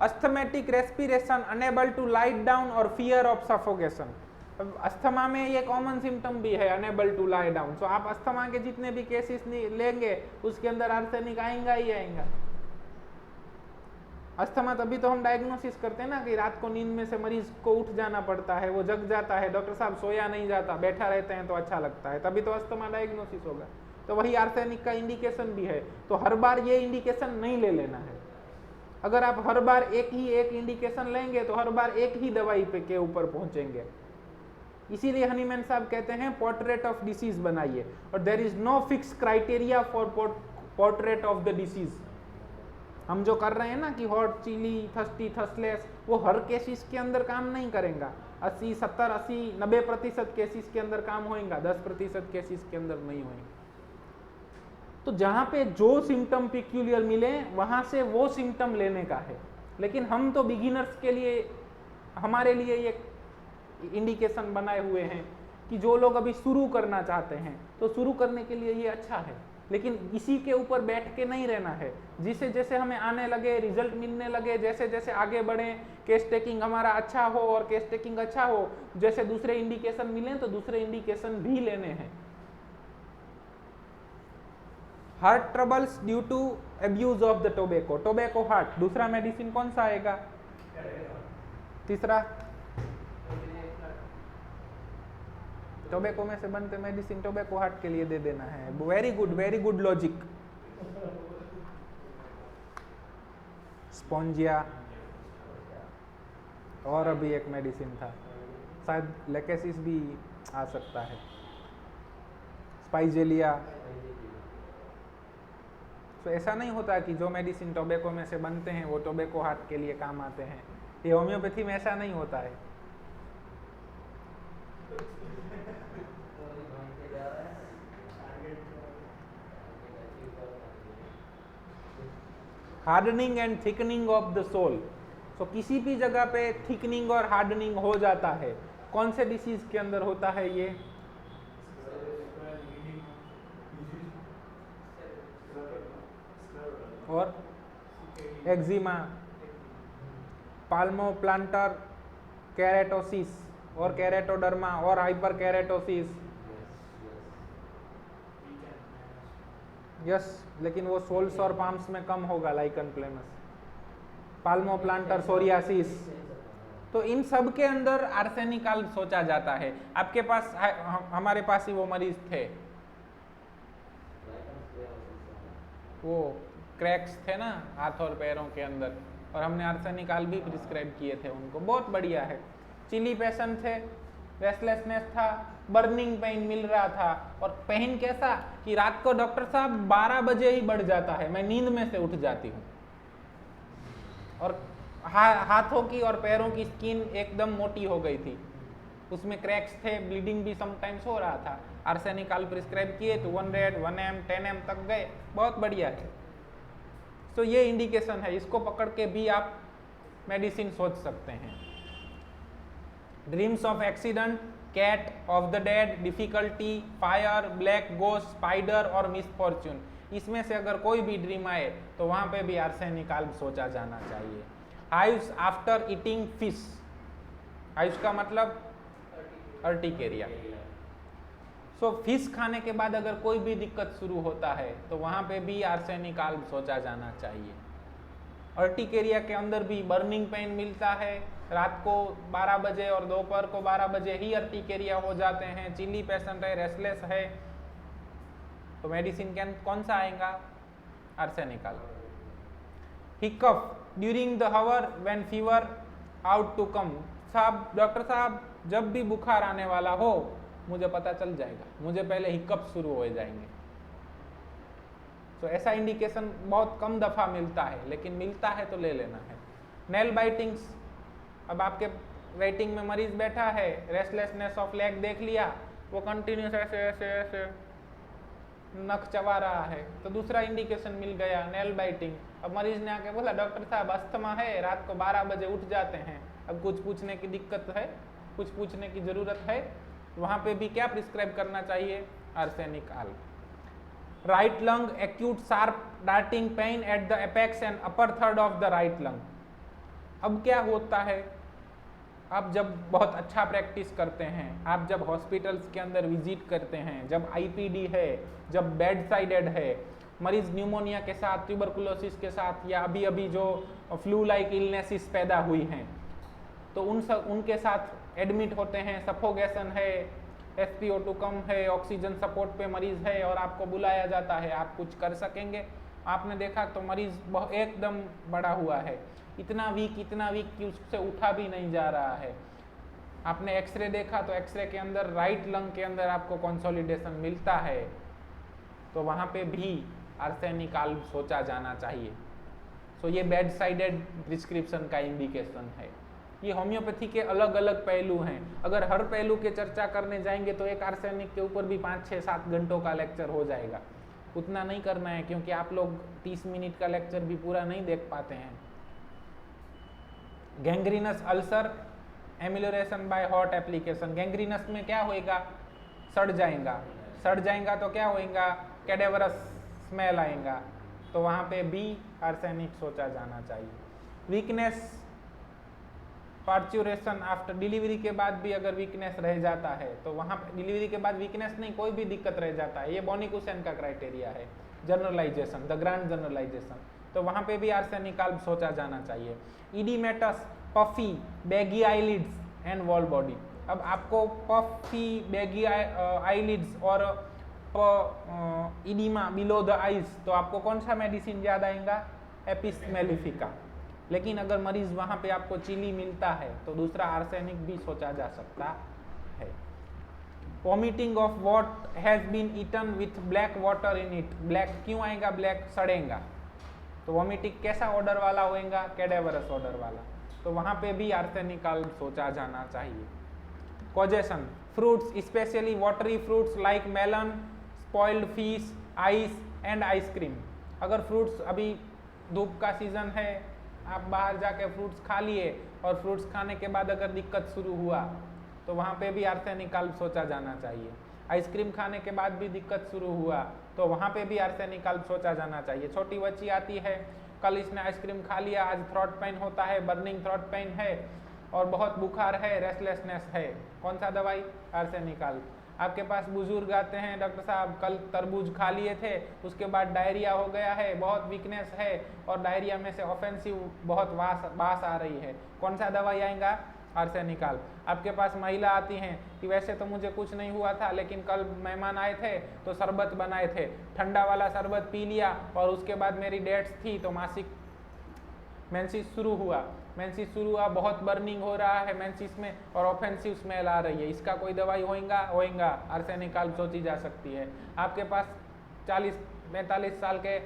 Asthmatic respiration, unable to light down और फियर ऑफ सफोकेशन। अस्थमा में ये कॉमन सिम्टम भी है, unable to lie down. So आप अस्थमा के जितने भी केसेस लेंगे उसके अंदर आर्सेनिक आएगा ही आएगा। अस्थमा तभी तो हम डायग्नोसिस करते हैं ना कि रात को नींद में से मरीज को उठ जाना पड़ता है, वो जग जाता है, डॉक्टर साहब सोया नहीं जाता, बैठा रहते हैं तो अच्छा लगता है, तभी तो अस्थमा डायग्नोसिस होगा। तो वही आर्सेनिक का इंडिकेशन भी है। तो हर बार ये इंडिकेशन नहीं ले लेना है। अगर आप हर बार एक इंडिकेशन लेंगे तो हर बार एक ही दवाई पे के ऊपर पहुंचेंगे। इसीलिए हनीमैन साहब कहते हैं पोर्ट्रेट ऑफ डिसीज बनाइए, और there is no fix criteria for portrait of the disease. हम जो कर रहे हैं ना कि हॉट, चिली, थर्स्टी, थर्स्टलेस, वो हर केसेस के अंदर काम नहीं करेगा। 80, 70, 80, 90% केसेस के अंदर काम होएगा, 10% केसेस के अंदर नहीं होएगा। तो जहां पे जो सिम्टम पिक्यूलियर मिले वहां से वो सिम्टम लेने का है। लेकिन हम तो बिगिनर्स के लिए, हमारे लिए ये इंडिकेशन बनाए हुए हैं कि जो लोग अभी शुरू करना चाहते हैं तो शुरू करने के लिए ये अच्छा है, लेकिन इसी के ऊपर बैठ के नहीं रहना है। जिसे जैसे हमें आने लगे, रिजल्ट मिलने लगे, जैसे जैसे आगे बढ़े, केस टेकिंग हमारा अच्छा हो, और केस टेकिंग अच्छा हो, जैसे दूसरे इंडिकेशन मिले तो दूसरे इंडिकेशन भी लेने हैं। Heart troubles due to abuse of the tobacco, tobacco heart, दूसरा मेडिसिन कौन सा आएगा? तीसरा, टोबैको में से बनते मेडिसिन टोबैको हार्ट के लिए दे देना है। Very good logic. स्पॉन्जिया, और अभी एक मेडिसिन था, शायद लेकेसिस भी आ सकता है, स्पाइजेलिया। तो ऐसा नहीं होता कि जो मेडिसिन टोबैको में से बनते हैं वो टोबैको हार्ट के लिए काम आते हैं। ये होम्योपैथी में ऐसा नहीं होता है। Hardening and thickening of the sole, तो किसी भी जगह पे थिकनिंग और हार्डनिंग हो जाता है। कौन से डिसीज के अंदर होता है ये? और एक्जिमा, पाल्मोप्लांटर केरेटोसिस और केरेटोडर्मा और हाइपर केरेटोसिस। यस, लेकिन वो सोल्स और पाम्स में कम होगा, लाइकन प्लेनस, पाल्मोप्लांटर सोरियासिस। तो इन सब के अंदर आर्सेनिकल सोचा जाता है। आपके पास हमारे पास ही वो मरीज थे, वो क्रैक्स थे ना हाथ और पैरों के अंदर, और हमने आर्सेनिकल भी प्रिस्क्राइब किए थे उनको, बहुत बढ़िया है। चिली पेशेंट थे, रेस्टलेसनेस था, बर्निंग पेन मिल रहा था, और पेन कैसा कि रात को डॉक्टर साहब 12 बजे ही बढ़ जाता है, मैं नींद में से उठ जाती हूँ, और हाथों की और पैरों की स्किन एकदम मोटी हो गई थी, उसमें क्रैक्स थे, ब्लीडिंग भी समटाइम्स हो रहा था। आर्सेनिकल प्रिस्क्राइब किए तो 100, 1M, 10M तक गए, बहुत बढ़िया है। तो ये इंडिकेशन है, इसको पकड़ के भी आप मेडिसिन सोच सकते हैं। Dreams of accident, cat of the dead, difficulty, fire, black ghost, spider और मिसफॉर्च्यून, इसमें से अगर कोई भी ड्रीम आए तो वहां पे भी आर्सेनिकल सोचा जाना चाहिए। Hives after eating fish, hives का मतलब अर्टिकेरिया। सो फिश खाने के बाद अगर कोई भी दिक्कत शुरू होता है तो वहां पे भी आर्सेनिकल सोचा जाना चाहिए। अर्टिकेरिया के अंदर भी बर्निंग पेन मिलता है, रात को 12 बजे और दोपहर को 12 बजे ही अर्टिकेरिया हो जाते हैं, चिली पेशेंट है, रेस्टलेस है, तो मेडिसिन कौन सा आएगा? Arsenical. Hiccup during the hour when fever ought to come, साहब डॉक्टर साहब जब भी बुखार आने वाला हो मुझे पता चल जाएगा, मुझे पहले हिकअप शुरू हो जाएंगे। तो ऐसा इंडिकेशन बहुत कम दफा मिलता है, लेकिन मिलता है तो ले लेना है। नेल बाइटिंग्स, अब आपके वेटिंग में मरीज बैठा है, रेस्टलेसनेस ऑफ लेग देख लिया, वो कंटिन्यूस ऐसे ऐसे ऐसे नख चबा रहा है, तो दूसरा इंडिकेशन मिल गया, नेल बाइटिंग। अब मरीज ने आके बोला डॉक्टर साहब अस्थमा है, रात को 12 बजे उठ जाते हैं, अब कुछ पूछने की दिक्कत है, कुछ पूछने की जरूरत है, वहां पे भी क्या प्रिस्क्राइब करना चाहिए? Arsenical. Right lung acute sharp darting pen at the apex and upper third of the right lung. अब क्या होता है, आप जब बहुत अच्छा प्रैक्टिस करते हैं, आप जब हॉस्पिटल्स के अंदर विजिट करते हैं, जब आईपीडी है, जब बेड साइडेड है, मरीज न्यूमोनिया के साथ, ट्यूबरकुलोसिस के साथ, या अभी अभी जो फ्लू लाइक इलनेसिस पैदा हुई हैं, तो उनके साथ एडमिट होते हैं, सफोगेशन है, SpO2 कम है, ऑक्सीजन सपोर्ट पे मरीज है, और आपको बुलाया जाता है, आप कुछ कर सकेंगे? आपने देखा तो मरीज एकदम बड़ा हुआ है, इतना वीक कि उससे उठा भी नहीं जा रहा है। आपने एक्सरे देखा तो एक्सरे के अंदर राइट लंग के अंदर आपको कंसोलिडेशन मिलता है, तो वहाँ पे भी आर्सेनिकल सोचा जाना चाहिए। सो ये बेड साइडेड प्रिस्क्रिप्शन का इंडिकेशन है। ये होम्योपैथी के अलग अलग पहलू हैं, अगर हर पहलू के चर्चा करने जाएंगे तो एक आर्सेनिक के ऊपर भी 5, 6, 7 घंटों का लेक्चर हो जाएगा। उतना नहीं करना है, क्योंकि आप लोग 30 मिनट का लेक्चर भी पूरा नहीं देख पाते हैं। Gangrenous ulcer, amelioration by hot application. Gangrenous में क्या होएगा? सड़ जाएगा तो क्या होएगा, कैडेवरस स्मेल आएगा, तो वहाँ पे बी आर्सेनिक सोचा जाना चाहिए। वीकनेस, पार्चुरेशन आफ्टर डिलीवरी के बाद भी अगर वीकनेस रह जाता है तो वहाँ डिलीवरी के बाद वीकनेस नहीं, कोई भी दिक्कत रह जाता है, ये बोनी-कुशन का क्राइटेरिया है, जनरलाइजेशन, द ग्रांड जनरलाइजेशन, तो वहाँ पे भी आर्सेनिक अल्ब सोचा जाना चाहिए। Oedematous, puffy, baggy eyelids and whole body. अब आपको पफी, बैगी आईलिड्स और इडीमा बिलो द आइज, तो आपको कौन सा मेडिसिन याद आएगा, एपिस मेलिफिका। लेकिन अगर मरीज वहाँ पे आपको चिली मिलता है तो दूसरा आर्सेनिक भी सोचा जा सकता है। Vomiting of what has been eaten with black water in it, black क्यों आएगा, ब्लैक सड़ेगा, तो वॉमिटिंग कैसा ऑर्डर वाला होएगा, कैडेवरस ऑर्डर वाला, तो वहाँ पे भी आर्सेनिक अल्ब सोचा जाना चाहिए। Causation, fruits especially watery fruits like melon, spoiled fish, ice and ice cream. अगर फ्रूट्स, अभी धूप का सीजन है, आप बाहर जाके फ्रूट्स खा लिए और फ्रूट्स खाने के बाद अगर दिक्कत शुरू हुआ तो वहाँ पे भी आर्सेनिक अल्ब सोचा जाना चाहिए। आइसक्रीम खाने के बाद भी दिक्कत शुरू हुआ तो वहाँ पे भी आर्सेनिक अल्ब सोचा जाना चाहिए। छोटी बच्ची आती है, कल इसने आइसक्रीम खा लिया, आज थ्रोट पेन होता है, बर्निंग थ्रोट पेन है और बहुत बुखार है, रेस्टलेसनेस है, कौन सा दवाई, आर्सेनिक अल्ब। आपके पास बुजुर्ग आते हैं, डॉक्टर साहब कल तरबूज खा लिए थे, उसके बाद डायरिया हो गया है, बहुत वीकनेस है और डायरिया में से ऑफेंसिव बहुत बास आ रही है, कौन सा दवाई आएगा, आर्सेनिक अल्ब। आपके पास महिला आती हैं कि वैसे तो मुझे कुछ नहीं हुआ था लेकिन कल मेहमान आए थे तो शरबत बनाए थे, ठंडा वाला शरबत पी लिया और उसके बाद मेरी डेट्स थी तो मासिक मेंसिस शुरू हुआ, बहुत बर्निंग हो रहा है मेंसिस में और ऑफेंसिव स्मेल आ रही है, इसका कोई दवाई होएगा, आर्सेनिक अल्ब सोची जा सकती है। आपके पास 40-45 साल के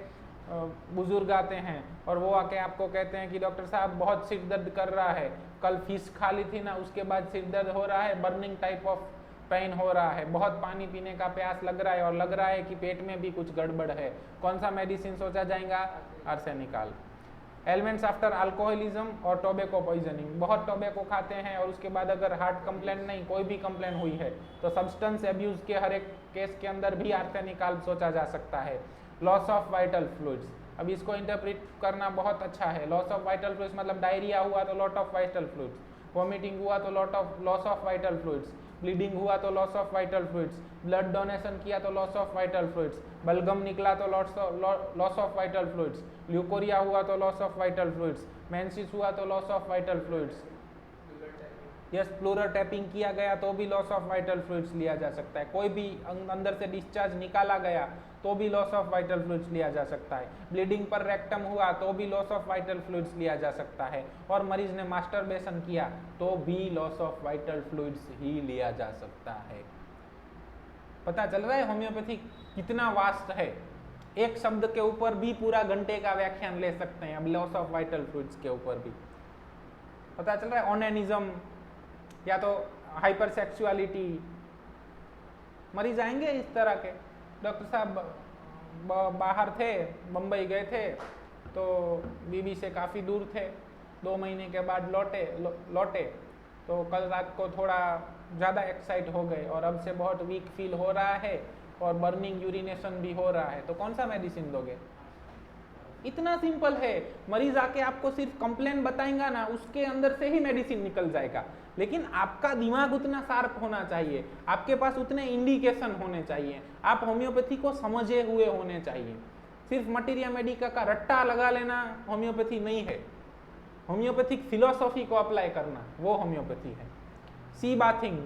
बुजुर्ग आते हैं और वो आके आपको कहते हैं कि डॉक्टर साहब बहुत सिर दर्द कर रहा है, कल फिश खा ली थी ना उसके बाद सिर दर्द हो रहा है, बर्निंग टाइप ऑफ पेन हो रहा है, बहुत पानी पीने का प्यास लग रहा है और लग रहा है कि पेट में भी कुछ गड़बड़ है, कौन सा मेडिसिन सोचा जाएगा, arsenic alb. Elements after alcoholism और टोबैको पॉइजनिंग, बहुत टोबैको खाते हैं और उसके बाद अगर हार्ट कंप्लेंट नहीं, कोई भी कंप्लेंट हुई है तो सब्सटेंस एब्यूज के हर एक केस के अंदर भी आर्सेनिक अल्ब सोचा जा सकता है। लॉस ऑफ वाइटल फ्लूइड्स, अब इसको इंटरप्रेट करना बहुत अच्छा है। लॉस ऑफ वाइटल फ्लूइड्स मतलब डायरिया हुआ तो lot of vital fluids, vomiting हुआ तो loss of vital fluids, bleeding हुआ तो loss of vital fluids, blood donation किया तो लॉस ऑफ वाइटल फ्लूइड्स, बलगम निकला तो loss of vital fluids, leucorrhoea हुआ तो loss of vital fluids, menses हुआ तो loss of vital fluids, yes pleural tapping किया गया तो भी लॉस ऑफ वाइटल फ्लूइड्स लिया जा सकता है, कोई भी अंदर से डिस्चार्ज निकाला गया तो भी लॉस ऑफ वाइटल फ्लूइड्स लिया जा सकता है, ब्लीडिंग पर रेक्टम हुआ तो भी लॉस ऑफ वाइटल फ्लूइड्स लिया जा सकता है और मरीज ने मास्टरबेशन किया तो भी लॉस ऑफ वाइटल फ्लूइड्स ही लिया जा सकता है। पता चल रहा है होम्योपैथी कितना वास्ट है, एक शब्द के ऊपर भी पूरा घंटे का व्याख्यान ले सकते हैं, अब लॉस ऑफ वाइटल फ्लूइड्स के ऊपर भी पता चल रहा है। ओनेनिज्म या तो हाइपरसेक्सुअलिटी, मरीज आएंगे इस तरह के, डॉक्टर साहब बाहर थे, बम्बई गए थे तो बीबी से काफ़ी दूर थे, 2 महीने के बाद लौटे तो कल रात को थोड़ा ज़्यादा एक्साइट हो गए और अब से बहुत वीक फील हो रहा है और बर्निंग यूरिनेशन भी हो रहा है, तो कौन सा मेडिसिन दोगे? इतना सिंपल है, मरीज आके आपको सिर्फ कंप्लेन बताएगा ना, उसके अंदर से ही मेडिसिन निकल जाएगा, लेकिन आपका दिमाग उतना शार्प होना चाहिए, आपके पास उतने इंडिकेशन होने चाहिए, आप होम्योपैथी को समझे हुए होने चाहिए। सिर्फ मटीरिया मेडिका का रट्टा लगा लेना होम्योपैथी नहीं है, होम्योपैथिक फिलोसॉफी को अप्लाई करना वो होम्योपैथी है। सी बाथिंग,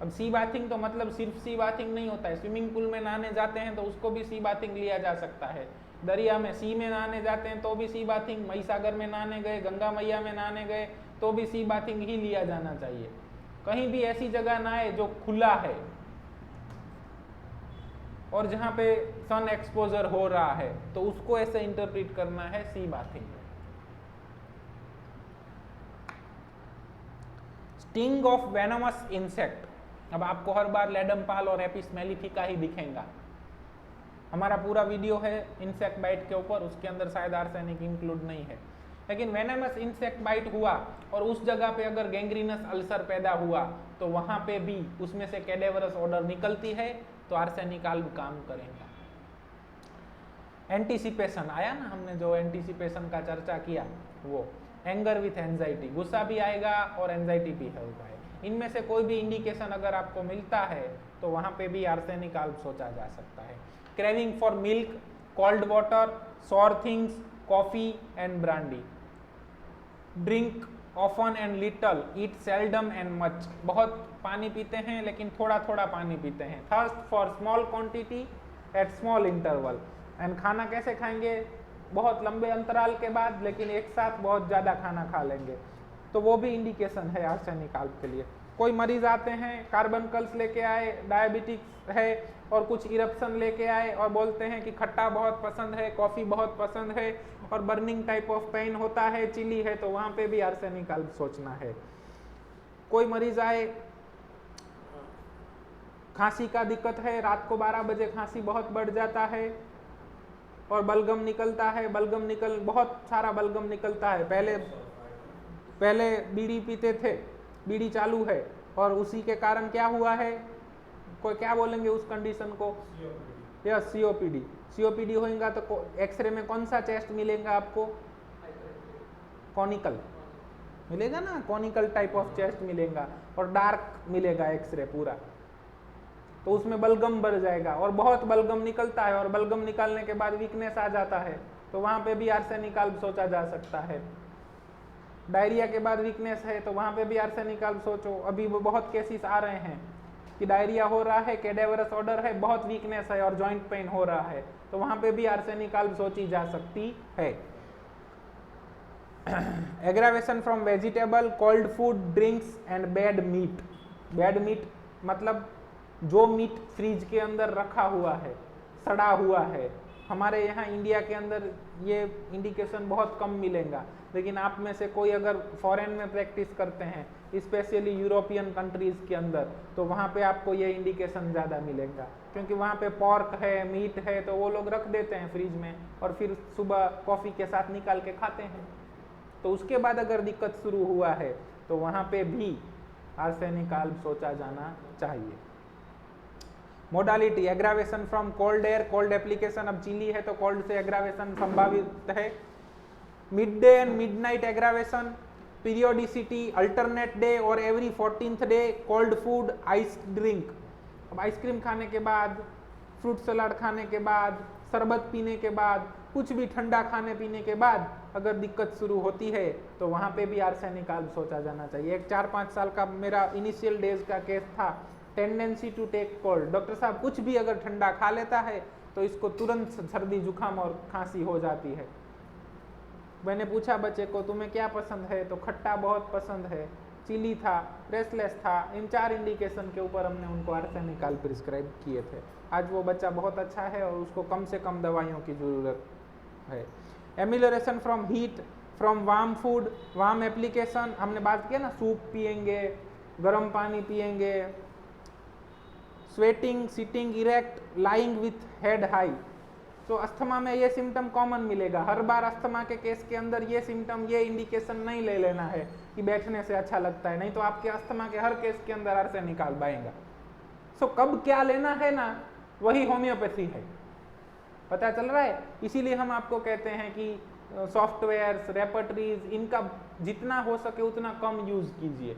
अब सी बाथिंग तो मतलब सिर्फ सी बाथिंग नहीं होता है, स्विमिंग पूल में नहाने जाते हैं तो उसको भी सी बाथिंग लिया जा सकता है, दरिया में सी में नहाने जाते हैं तो भी सी बाथिंग, महिसागर में नहाने गए, गंगा मैया में नहाने गए तो भी सी बाथिंग ही लिया जाना चाहिए। कहीं भी ऐसी जगह नहाए जो खुला है और जहाँ पे सन एक्सपोजर हो रहा है तो उसको ऐसे इंटरप्रेट करना है sea bathing. Sting of venomous insect, अब आपको हर बार लेडमपाल और एपिस मेलिफिका ही दिखेगा, हमारा पूरा वीडियो है इंसेक्ट बाइट के ऊपर, उसके अंदर शायद आर्सेनिक इंक्लूड नहीं है। लेकिन वेनेमस इंसेक्ट बाइट हुआ और उस जगह पे अगर गैंग्रीनस अल्सर पैदा हुआ तो वहां पे भी उसमें से कैडेवरस ऑर्डर निकलती है, तो आर्सेनिक आल्ब काम करेगा। एंटीसिपेशन आया ना, हमने जो एंटीसिपेशन का चर्चा किया, वो एंगर विथ एंजाइटी, गुस्सा भी आएगा और एंजाइटी भी होगा। इनमें से कोई भी इंडिकेशन अगर आपको मिलता है तो वहां पे भी आर्सेनिक आल्ब सोचा जा सकता है। Craving for milk, cold water, sour things, coffee and brandy. Drink often and little, eat seldom and much, बहुत पानी पीते हैं लेकिन थोड़ा थोड़ा पानी पीते हैं। Thirst for small quantity at small interval, and खाना कैसे खाएंगे, बहुत लंबे अंतराल के बाद, लेकिन एक साथ बहुत ज़्यादा खाना खा लेंगे, तो वो भी इंडिकेशन है आर्सेनिक आल्ब के लिए। कोई मरीज आते हैं, कार्बनकल्स लेके आए, डायबिटिक्स है और कुछ इरप्शन लेके आए और बोलते हैं कि खट्टा बहुत पसंद है, कॉफ़ी बहुत पसंद है और बर्निंग टाइप ऑफ पेन होता है, चिली है, तो वहाँ पे भी आर्सेनिक आल्ब सोचना है। कोई मरीज आए, खांसी का दिक्कत है, रात को 12 बजे खांसी बहुत बढ़ जाता है और बलगम निकलता है, बहुत सारा बलगम निकलता है। पहले बीड़ी पीते थे, बीड़ी चालू है और उसी के कारण क्या हुआ है, कोई क्या बोलेंगे उस कंडीशन को, यस सीओपीडी। सीओपीडी होगा तो एक्सरे में कौन सा चेस्ट मिलेगा आपको, कॉनिकल मिलेगा ना, कॉनिकल टाइप ऑफ चेस्ट मिलेगा और डार्क मिलेगा एक्सरे पूरा, तो उसमें बलगम बढ़ जाएगा और बहुत बलगम निकलता है और बलगम निकालने के बाद वीकनेस आ जाता है, तो वहां पे भी आर्सेनिक आल्ब सोचा जा सकता है। डायरिया के बाद वीकनेस है तो वहां पे भी आर्सेनिक आल्ब सोचो। अभी वो बहुत केसेस आ रहे हैं कि डायरिया हो रहा है, कैडेवरस ऑर्डर है, बहुत वीकनेस है और जॉइंट पेन हो रहा है, तो वहां पे भी आर्सेनिक आल्ब सोची जा सकती है। Aggravation from vegetable, cold food, drinks and bad meat. Bad meat मतलब जो मीट फ्रीज के अंदर रखा हुआ है, सड़ा हुआ है। हमारे यहाँ इंडिया के अंदर ये इंडिकेशन बहुत कम मिलेगा, लेकिन आप में से कोई अगर फॉरेन में प्रैक्टिस करते हैं, स्पेशली यूरोपियन कंट्रीज के अंदर, तो वहाँ पे आपको ये इंडिकेशन ज़्यादा मिलेगा, क्योंकि वहाँ पे पॉर्क है, मीट है, तो वो लोग रख देते हैं फ्रीज में और फिर सुबह कॉफ़ी के साथ निकाल के खाते हैं। तो उसके बाद अगर दिक्कत शुरू हुआ है तो वहाँ पे भी आर्सेनिक आल्ब सोचा जाना चाहिए। Modality, aggravation from cold air, cold application, अब चिली है तो कोल्ड से एग्रावेशन संभावित है। Mid day and midnight aggravation, periodicity, alternate day और every 14th day, cold food, ice drink. अब आइसक्रीम खाने के बाद, फ्रूट सलाद खाने के बाद, शरबत पीने के बाद, कुछ भी ठंडा खाने पीने के बाद अगर दिक्कत शुरू होती है तो वहाँ पे भी आर्सेनिक आल्ब सोचा जाना चाहिए। एक 4-5 साल का मेरा इनिशियल डेज का केस था, tendency to take cold. Doctor साहब कुछ भी अगर ठंडा खा लेता है तो इसको तुरंत सर्दी जुकाम और खांसी हो जाती है। मैंने पूछा बच्चे को तुम्हें क्या पसंद है, तो खट्टा बहुत पसंद है, चिली था, रेस्टलेस था। इन 4 इंडिकेशन के ऊपर हमने उनको आर्सेनिक आल्ब प्रिस्क्राइब किए थे। आज वो बच्चा बहुत अच्छा है और उसको कम से कम दवाइयों की ज़रूरत है। Amelioration from heat, from warm food, warm application, हमने बात किया ना, सूप पिएंगे, गर्म पानी पिएंगे, sweating, sitting erect, lying with head high. तो अस्थमा में ये सिम्टम कॉमन मिलेगा। हर बार अस्थमा के केस के अंदर ये सिम्टम, ये इंडिकेशन नहीं ले लेना है कि बैठने से अच्छा लगता है, नहीं तो आपके अस्थमा के हर केस के अंदर आर्सेनिक आल्ब आएगा। सो कब क्या लेना है ना, वही होम्योपैथी है, पता चल रहा है। इसीलिए हम आपको कहते हैं कि सॉफ्टवेयर्स, रेपर्टरीज, इनका जितना हो सके उतना कम यूज कीजिए,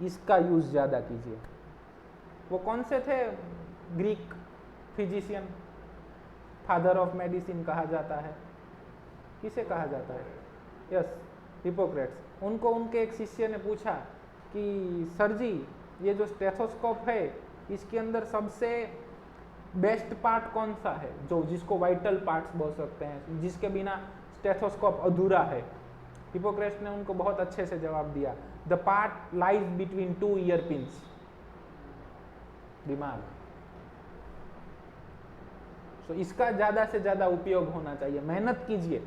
इसका यूज ज्यादा कीजिए। वो कौन से थे Greek physician, father of medicine कहा जाता है, किसे कहा जाता है, यस हिपोक्रेट्स। उनको उनके एक शिष्य ने पूछा कि सर जी ये जो स्टेथोस्कोप है इसके अंदर सबसे बेस्ट पार्ट कौन सा है, जो जिसको वाइटल पार्ट्स बोल सकते हैं, जिसके बिना स्टेथोस्कोप अधूरा है। हिपोक्रेट्स ने उनको बहुत अच्छे से जवाब दिया, the part lies between 2 year pins, दिमाग। तो इसका ज्यादा से ज्यादा उपयोग होना चाहिए, मेहनत कीजिए।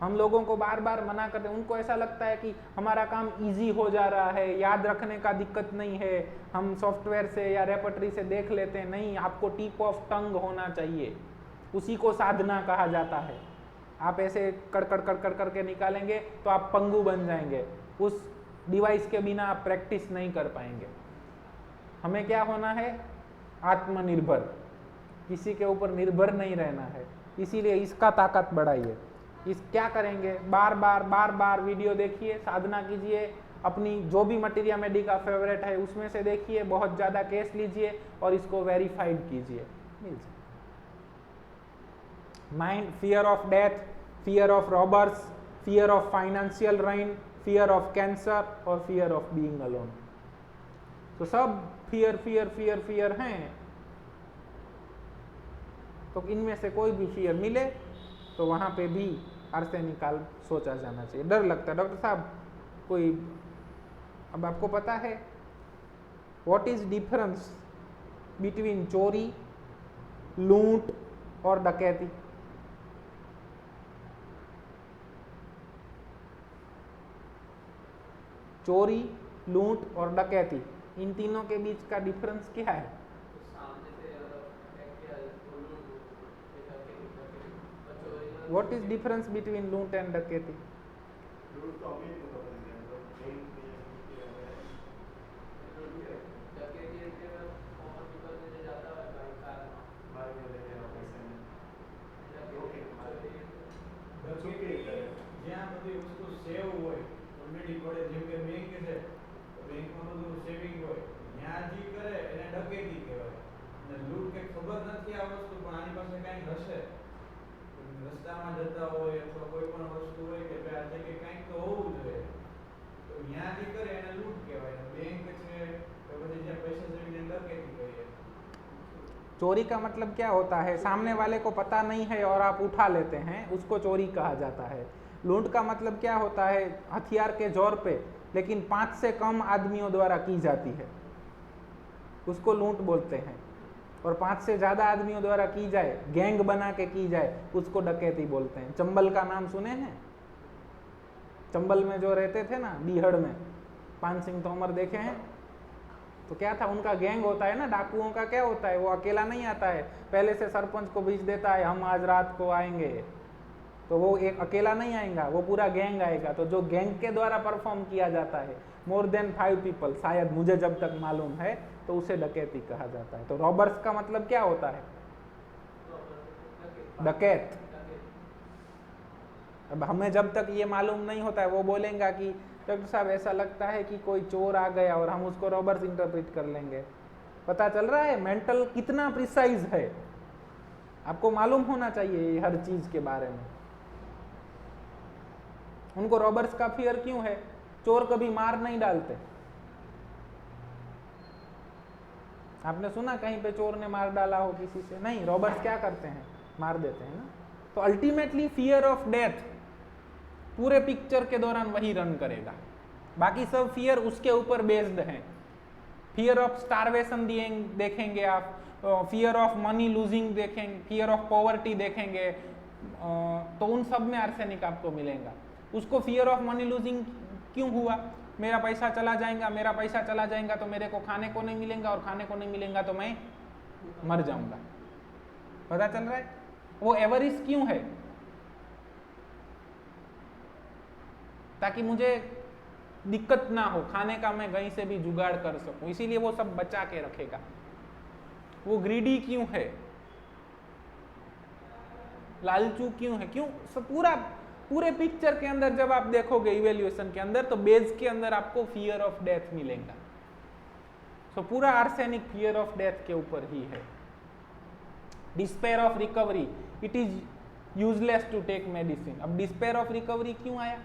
हम लोगों को बार बार मना करते हैं, उनको ऐसा लगता है कि हमारा काम इजी हो जा रहा है, याद रखने का दिक्कत नहीं है, हम सॉफ्टवेयर से या रेपर्टरी से देख लेते हैं। नहीं, आपको टिप ऑफ टंग होना चाहिए, उसी को साधना कहा जाता है। आप ऐसे कड़कड़ कड़कड़ करके निकालेंगे तो आप पंगु बन जाएंगे। उस डिवाइस के बिना आप प्रैक्टिस नहीं कर पाएंगे। हमें क्या होना है? आत्मनिर्भर, किसी के ऊपर निर्भर नहीं रहना है। इसीलिए इसका ताकत बढ़ाइए। इस क्या करेंगे? बार बार वीडियो देखिए, साधना कीजिए, अपनी जो भी मटीरिया मेडी का फेवरेट है उसमें से देखिए, बहुत ज़्यादा केस लीजिए और इसको वेरीफाइड कीजिए, मिल जाए। Mind, fear of death, fear of robbers, fear of financial rain, fear of cancer और फियर ऑफ बीइंग अलोन। तो सब फियर फियर फियर फियर हैं। तो इनमें से कोई भी फियर मिले तो वहां पे भी आर्सेनिकल सोचा जाना चाहिए। डर लगता है डॉक्टर साहब कोई, अब आपको पता है व्हाट इज डिफरेंस बिटवीन चोरी, लूट और डकैती? चोरी, लूट और डकैती, इन तीनों के बीच का डिफरेंस क्या है? What is difference between loot and डकैती? રસ્તામાં જતા હોય અથવા કોઈ પણ વસ્તુ હોય કે આ જગ્યાએ કંઈક તો હોવું જોઈએ, તો ત્યાં જે કરે એને લૂંટ કહેવાય. બેંક છે કે પછી જ્યાં પૈસા જમીને ડકેતી કરીએ. चोरी का मतलब क्या होता है? सामने वाले को पता नहीं है और आप उठा लेते हैं, उसको चोरी कहा जाता है। लूट का मतलब क्या होता है? हथियार के जोर पे लेकिन 5 से कम आदमियों द्वारा की जाती है, उसको लूट बोलते हैं। और 5 से ज़्यादा आदमियों द्वारा की जाए, गैंग बना के की जाए, उसको डकैती बोलते हैं। चंबल का नाम सुने हैं? चंबल में जो रहते थे ना, बीहड़ में, पान सिंह तोमर देखे हैं? तो क्या था, उनका गैंग होता है ना, डाकुओं का क्या होता है, वो अकेला नहीं आता है, पहले से सरपंच को भेज देता है हम आज रात को आएंगे, तो वो एक अकेला नहीं आएगा, वो पूरा गैंग आएगा। तो जो गैंग के द्वारा परफॉर्म किया जाता है, मोर देन 5 पीपल, शायद मुझे जब तक मालूम है, तो उसे डकैती कहा जाता है। तो रॉबर्स का मतलब क्या होता है? डकैत। अब हमें जब तक ये मालूम नहीं होता है, वो बोलेंगे कि डॉक्टर साहब ऐसा लगता है कि कोई चोर आ गया, और हम उसको रॉबर्स इंटरप्रेट कर लेंगे। पता चल रहा है मेंटल कितना प्रिसाइज है, आपको मालूम होना चाहिए हर चीज के बारे में। उनको रॉबर्स का फियर क्यों है? चोर कभी मार नहीं डालते। आपने सुना कहीं पे चोर ने मार डाला हो किसी से? नहीं, रॉबर्स क्या करते हैं? मार देते हैं ना। तो अल्टीमेटली फियर ऑफ डेथ पूरे पिक्चर के दौरान वही रन करेगा, बाकी सब फियर उसके ऊपर बेस्ड हैं। फियर ऑफ स्टारवेशन देखेंगे आप, फियर ऑफ मनी लूजिंग देखेंगे, फियर ऑफ पॉवर्टी देखेंगे, तो उन सब में आर्सेनिक आपको मिलेगा। उसको फियर ऑफ मनी लूजिंग क्यों हुआ? मेरा पैसा चला जाएगा, मेरा पैसा चला जाएगा तो मेरे को खाने को नहीं मिलेगा, और खाने को नहीं मिलेगा तो मैं मर जाऊंगा। पता चल रहा है? वो एवरिस क्यों है? ताकि मुझे दिक्कत ना हो, खाने का मैं कहीं से भी जुगाड़ कर सकूं, इसीलिए वो सब बचा के रखेगा। वो ग्रीडी क्यों है? लालचू क्यों है? क्यों? सब पूरे पिक्चर के अंदर जब आप देखोगे इवेल्युएशन के अंदर, तो बेस के अंदर आपको फियर ऑफ डेथ मिलेगा। सो पूरा आर्सेनिक फियर ऑफ डेथ के ऊपर ही है। Despair of recovery, it is useless to take medicine. अब डिस्पेयर ऑफ रिकवरी क्यों आया?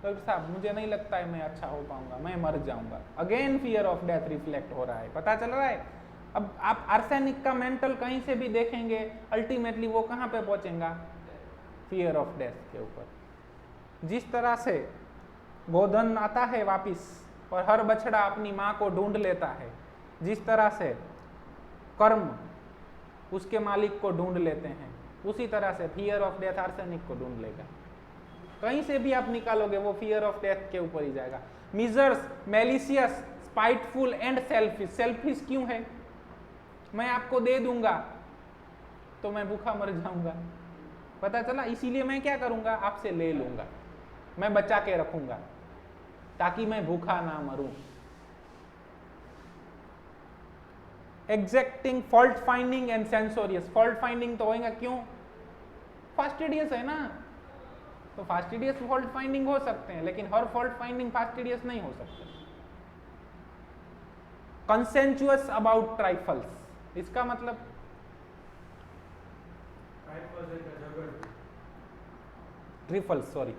डॉक्टर साहब मुझे नहीं लगता है मैं अच्छा हो पाऊंगा, मैं मर जाऊंगा। Again fear of death reflect हो रहा है। पता चल रहा है? अब आप आर्सेनिक का मेंटल कहीं से भी देखेंगे, अल्टीमेटली वो कहां पे पहुंचेगा? फियर ऑफ डेथ के ऊपर। जिस तरह से गोधन आता है वापिस और हर बछड़ा अपनी माँ को ढूंढ लेता है, जिस तरह से कर्म उसके मालिक को ढूंढ लेते हैं, उसी तरह से फियर ऑफ डेथ आर्सेनिक को ढूंढ लेगा। कहीं से भी आप निकालोगे वो फियर ऑफ डेथ के ऊपर ही जाएगा। Misers, malicious, spiteful and selfish. Selfish क्यों है? मैं आपको दे दूंगा तो मैं भूखा मर जाऊंगा, पता चला? इसीलिए मैं क्या करूंगा, आपसे ले लूंगा, मैं बचा के रखूंगा ताकि मैं भूखा ना मरूं। एग्जैक्टिंग, fault finding and सेंसोरियस। Fault finding तो होएगा, क्यों? फास्टिडियस है ना, तो फास्टिडियस फॉल्ट फाइंडिंग हो सकते हैं, लेकिन हर फॉल्ट फाइंडिंग फास्टिडियस नहीं हो सकते। कंसेंचुअस अबाउट ट्राइफल्स, इसका मतलब ट्रिफल्स, सॉरी,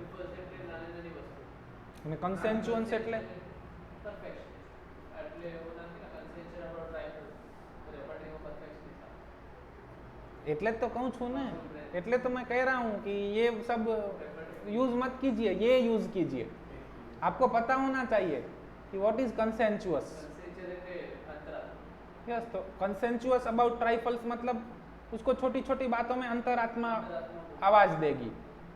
कंसेंचुअस એટલે એટલે तो कहूँ छू ना, એટલે तो मैं कह रहा हूँ कि ये सब यूज मत कीजिए, ये यूज कीजिए। आपको पता होना चाहिए कि व्हाट इज कंसेंचुअस। यस, तो कंसेंचुअस अबाउट ट्राइफल्स मतलब उसको छोटी छोटी बातों में अंतरात्मा आवाज देगी,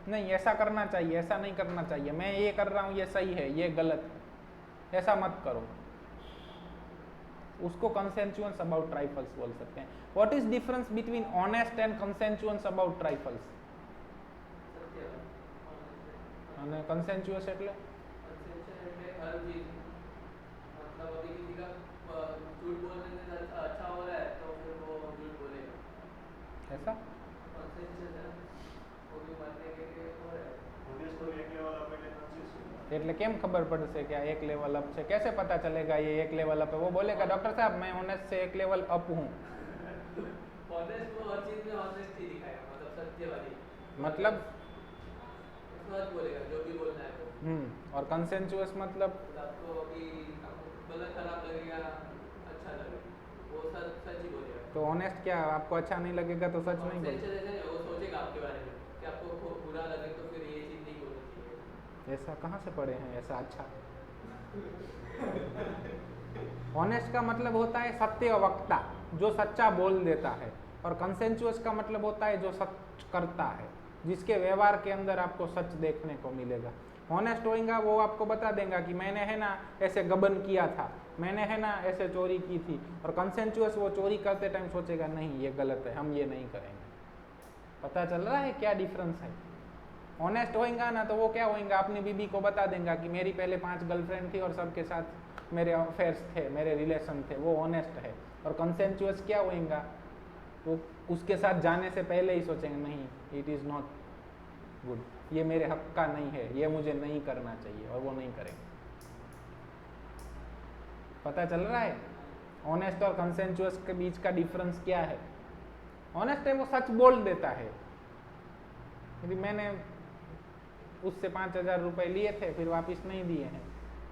नहीं ऐसा करना चाहिए, ऐसा नहीं करना चाहिए, मैं ये कर रहा हूँ ये सही है, ये गलत है, ऐसा मत करो। उसको कंसेंचुअस अबाउट ट्राइफल्स बोल सकते हैं। What is difference between honest and conscientious about trifles? અને कंसेंचुअस એટલે ऐसा એટલે કેમ ખબર પડશે કે આ એક લેવલ અપ છે? कैसे पता चलेगा ये एक लेवल अप है? वो बोलेगा डॉक्टर साहब मैं ऑनेस्ट से एक लेवल अप हूँ। ऑनेस्ट वो हर चीज में ऑनेस्ट ही दिखाएगा, मतलब सत्यवादी, मतलब सच बोलेगा जो भी बोलना है वो। और कंसेंचुअस मतलब आपको अभी गलत खराब लगेगा, अच्छा लगेगा, वो सच ही बोलेगा। तो ऑनेस्ट क्या, आपको अच्छा नहीं लगेगा तो सच नहीं बोलेगा? वो सोचेगा आपके बारे में कि आपको बुरा लगे तो फिर ये चीज नहीं बोलनी चाहिए। ऐसा कहाँ से पढ़े हैं ऐसा? अच्छा, ऑनेस्ट का मतलब होता है सत्य वक्ता, जो सच्चा बोल देता है, और कंसेंचुअस का मतलब होता है जो सच करता है, जिसके व्यवहार के अंदर आपको सच देखने को मिलेगा। ऑनेस्ट होएगा वो आपको बता देगा कि मैंने है ना ऐसे गबन किया था, मैंने है ना ऐसे चोरी की थी, और कंसेंचुअस वो चोरी करते टाइम सोचेगा नहीं ये गलत है, हम ये नहीं करेंगे। पता चल रहा है क्या डिफरेंस है? ऑनेस्ट होएगा ना तो वो क्या होएगा, अपनी बीबी को बता देगा कि मेरी पहले 5 गर्लफ्रेंड थी और सबके साथ मेरे अफेयर्स थे, मेरे रिलेशन थे, वो ऑनेस्ट है। और कंसेंचुअस क्या होएगा, वो उसके साथ जाने से पहले ही सोचेंगे नहीं इट इज़ नॉट गुड, ये मेरे हक का नहीं है, ये मुझे नहीं करना चाहिए, और वो नहीं करेंगे। पता चल रहा है ऑनेस्ट और कंसेंचुअस के बीच का डिफरेंस क्या है? ऑनेस्ट है वो सच बोल देता है, यदि मैंने उससे 5,000 रुपये लिए थे फिर वापस नहीं दिए हैं,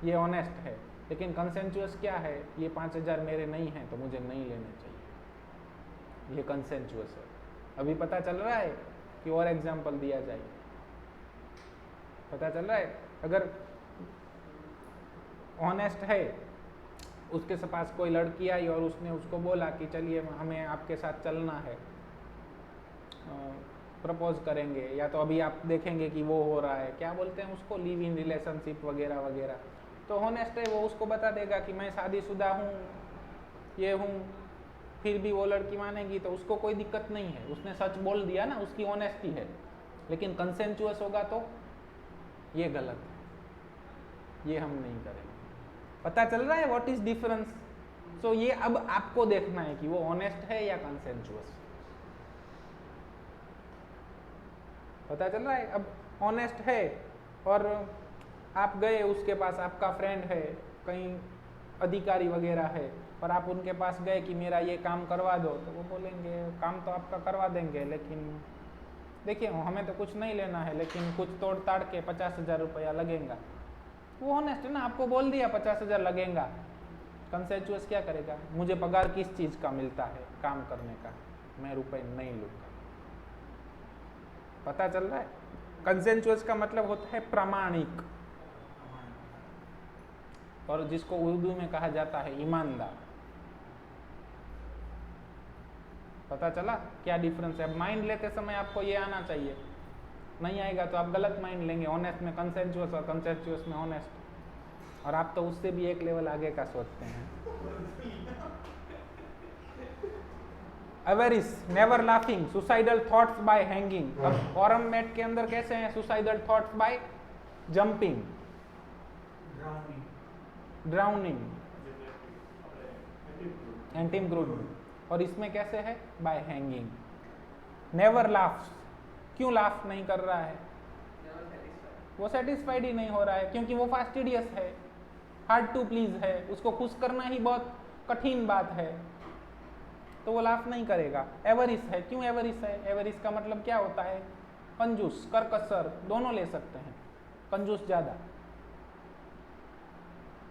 ये ऑनेस्ट है। लेकिन कंसेंचुअस क्या है, ये 5,000 मेरे नहीं हैं तो मुझे नहीं लेने चाहिए, ये कंसेंचुअस है। अभी पता चल रहा है कि और एग्जाम्पल दिया जाए? पता चल रहा है? अगर ऑनेस्ट है, उसके पास कोई लड़की आई और उसने उसको बोला कि चलिए हमें आपके साथ चलना है, प्रपोज करेंगे, या तो अभी आप देखेंगे कि वो हो रहा है, क्या बोलते हैं उसको, लिव इन रिलेशनशिप वगैरह वगैरह, तो ऑनेस्ट है वो उसको बता देगा कि मैं शादीशुदा हूँ, ये हूँ, फिर भी वो लड़की मानेगी तो उसको कोई दिक्कत नहीं है, उसने सच बोल दिया ना, उसकी ऑनेस्टी है। लेकिन कंसेंचुअस होगा तो ये गलत है, ये हम नहीं करेंगे। पता चल रहा है व्हाट इज डिफरेंस? सो ये अब आपको देखना है कि वो ऑनेस्ट है या कंसेंचुअस। पता चल रहा है? अब ऑनेस्ट है और आप गए उसके पास, आपका फ्रेंड है, कहीं अधिकारी वगैरह है, और आप उनके पास गए कि मेरा ये काम करवा दो, तो वो बोलेंगे काम तो आपका करवा देंगे, लेकिन देखिए हमें तो कुछ नहीं लेना है, लेकिन कुछ तोड़ ताड़ के 50,000 रुपया लगेगा। वो ऑनेस्ट है ना, आपको बोल दिया 50,000 लगेगा। कंसेंचुअस क्या करेगा, मुझे पगार किस चीज़ का मिलता है, काम करने का, मैं रुपए नहीं लूँगा। पता चल रहा है? कंसेंचुअस का मतलब होता है प्रामाणिक, और जिसको उर्दू में कहा जाता है ईमानदार। पता चला क्या डिफरेंस है? अब माइंड लेते समय आपको ये आना चाहिए, नहीं आएगा तो आप गलत माइंड लेंगे। ऑनेस्ट में कंसेंचुअस और कंसेंचुअस में ऑनेस्ट, और आप तो उससे भी एक लेवल आगे का सोचते हैं। Avarice, never laughing, suicidal thoughts by hanging. अब ऑरम मेट के अंदर कैसे हैं suicidal thoughts by jumping, drowning, एंटिम ग्रुड। और इसमें कैसे है बाय हैंगिंग। नेवर लाफ्स, क्यों लाफ नहीं कर रहा है? वो सेटिस्फाइड ही नहीं हो रहा है क्योंकि वो फास्टिडियस है, हार्ड टू प्लीज है, उसको खुश करना ही बहुत कठिन बात है, तो वो लाफ नहीं करेगा। एवरिस है, क्यों एवरिस है? एवरिस का मतलब क्या होता है? कंजूस, करकसर, दोनों ले सकते हैं, कंजूस ज्यादा।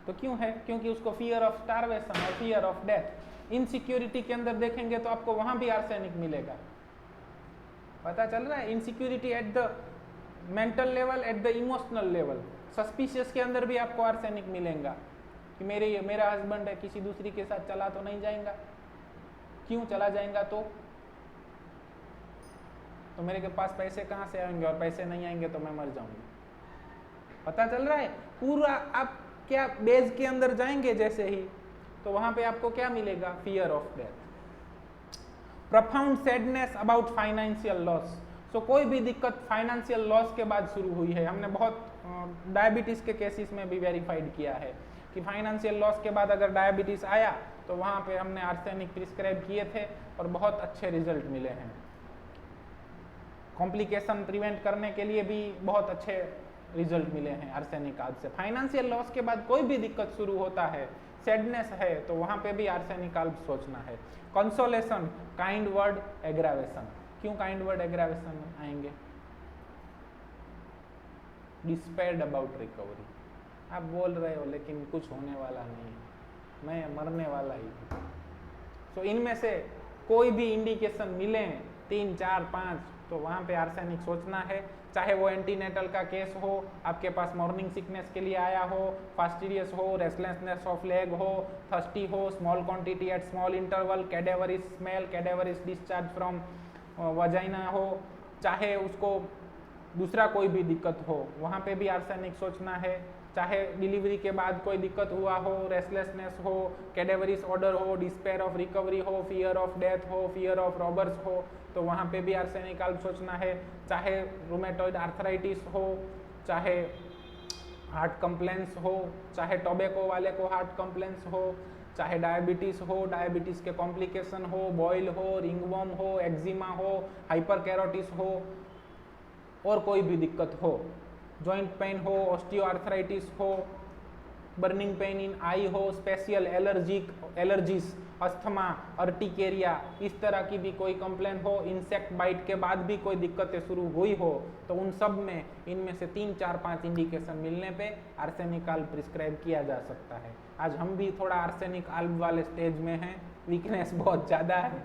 तो क्यों है? क्योंकि उसको फियर ऑफ स्टारवेशन और फियर ऑफ डेथ। इनसिक्योरिटी के अंदर देखेंगे तो आपको वहां भी आर्सेनिक मिलेगा। पता चल रहा है? Insecurity at the mental level, at the emotional level. Suspicious के अंदर भी आपको आर्सेनिक मिलेगा कि मेरा हस्बैंड है, किसी दूसरी के साथ चला तो नहीं जाएगा। क्यों चला जाएगा? तो मेरे के पास पैसे कहाँ से आएंगे, और पैसे नहीं आएंगे तो मैं मर जाऊंगा। पता चल रहा है? पूरा आप क्या बेज के अंदर जाएंगे जैसे ही, तो वहां पे आपको क्या मिलेगा? Fear of death. Profound sadness about financial loss. So कोई भी दिक्कत फाइनेंशियल लॉस के बाद शुरू हुई है। हमने बहुत डायबिटीज के केसेस में भी वेरीफाइड किया है कि फाइनेंशियल लॉस के बाद अगर डायबिटीज आया तो वहां पे हमने आर्सेनिक प्रिस्क्राइब किए थे और बहुत अच्छे रिजल्ट मिले हैं। कॉम्प्लिकेशन प्रिवेंट करने के लिए भी बहुत अच्छे रिजल्ट मिले हैं आर्सेनिक आल्ब से। फाइनेंशियल लॉस के बाद कोई भी दिक्कत शुरू होता है, सैडनेस है, तो वहां पे भी आर्सेनिक आल्ब सोचना है। Consolation, kind word aggravation. क्यों काइंड वर्ड एग्रावेशन आएंगे? Despaired about recovery. आप बोल रहे हो लेकिन कुछ होने वाला नहीं है, मैं मरने वाला ही हूँ। तो इनमें से कोई भी इंडिकेशन मिले 3, 4, 5 तो वहाँ पे आर्सेनिक सोचना है। चाहे वो एंटीनेटल का केस हो, आपके पास मॉर्निंग सिकनेस के लिए आया हो, फास्टिडियस हो, रेस्टलेसनेस ऑफ लेग हो, थर्स्टी हो, small quantity at small interval, cadaverous smell, cadaverous discharge from vagina हो, चाहे उसको दूसरा कोई भी दिक्कत हो, वहाँ पे भी आर्सेनिक सोचना है। चाहे डिलीवरी के बाद कोई दिक्कत हुआ हो, रेस्टलेसनेस हो, कैडेवरिस ऑर्डर हो, डिस्पेयर ऑफ रिकवरी हो, फियर ऑफ डेथ हो, फियर ऑफ रॉबर्स हो, तो वहाँ पे भी आर्सेनिक आल्ब सोचना है। चाहे रूमेटॉइड आर्थराइटिस हो, चाहे हार्ट कंप्लेंस हो, चाहे टोबैको वाले को हार्ट कंप्लेंस हो, चाहे डायबिटीज़ हो, डायबिटीज़ के कॉम्प्लिकेशन हो, बॉयल हो, रिंगवर्म हो, एक्जिमा हो, हाइपरकैरोटिस हो, और कोई भी दिक्कत हो, जॉइंट पेन हो, ऑस्टियोआर्थराइटिस हो, बर्निंग पेन इन आई हो, स्पेशियल एलर्जीज, अस्थमा, अर्टिकेरिया, इस तरह की भी कोई कंप्लेन हो, इंसेक्ट बाइट के बाद भी कोई दिक्कतें शुरू हुई हो, तो उन सब में इनमें से 3, 4, 5 इंडिकेशन मिलने पे आर्सेनिक आल्ब प्रिस्क्राइब किया जा सकता है। आज हम भी थोड़ा आर्सेनिक आल्ब वाले स्टेज में हैं, वीकनेस बहुत ज़्यादा है।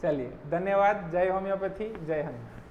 चलिए, धन्यवाद। जय होम्योपैथी, जय हनुमान।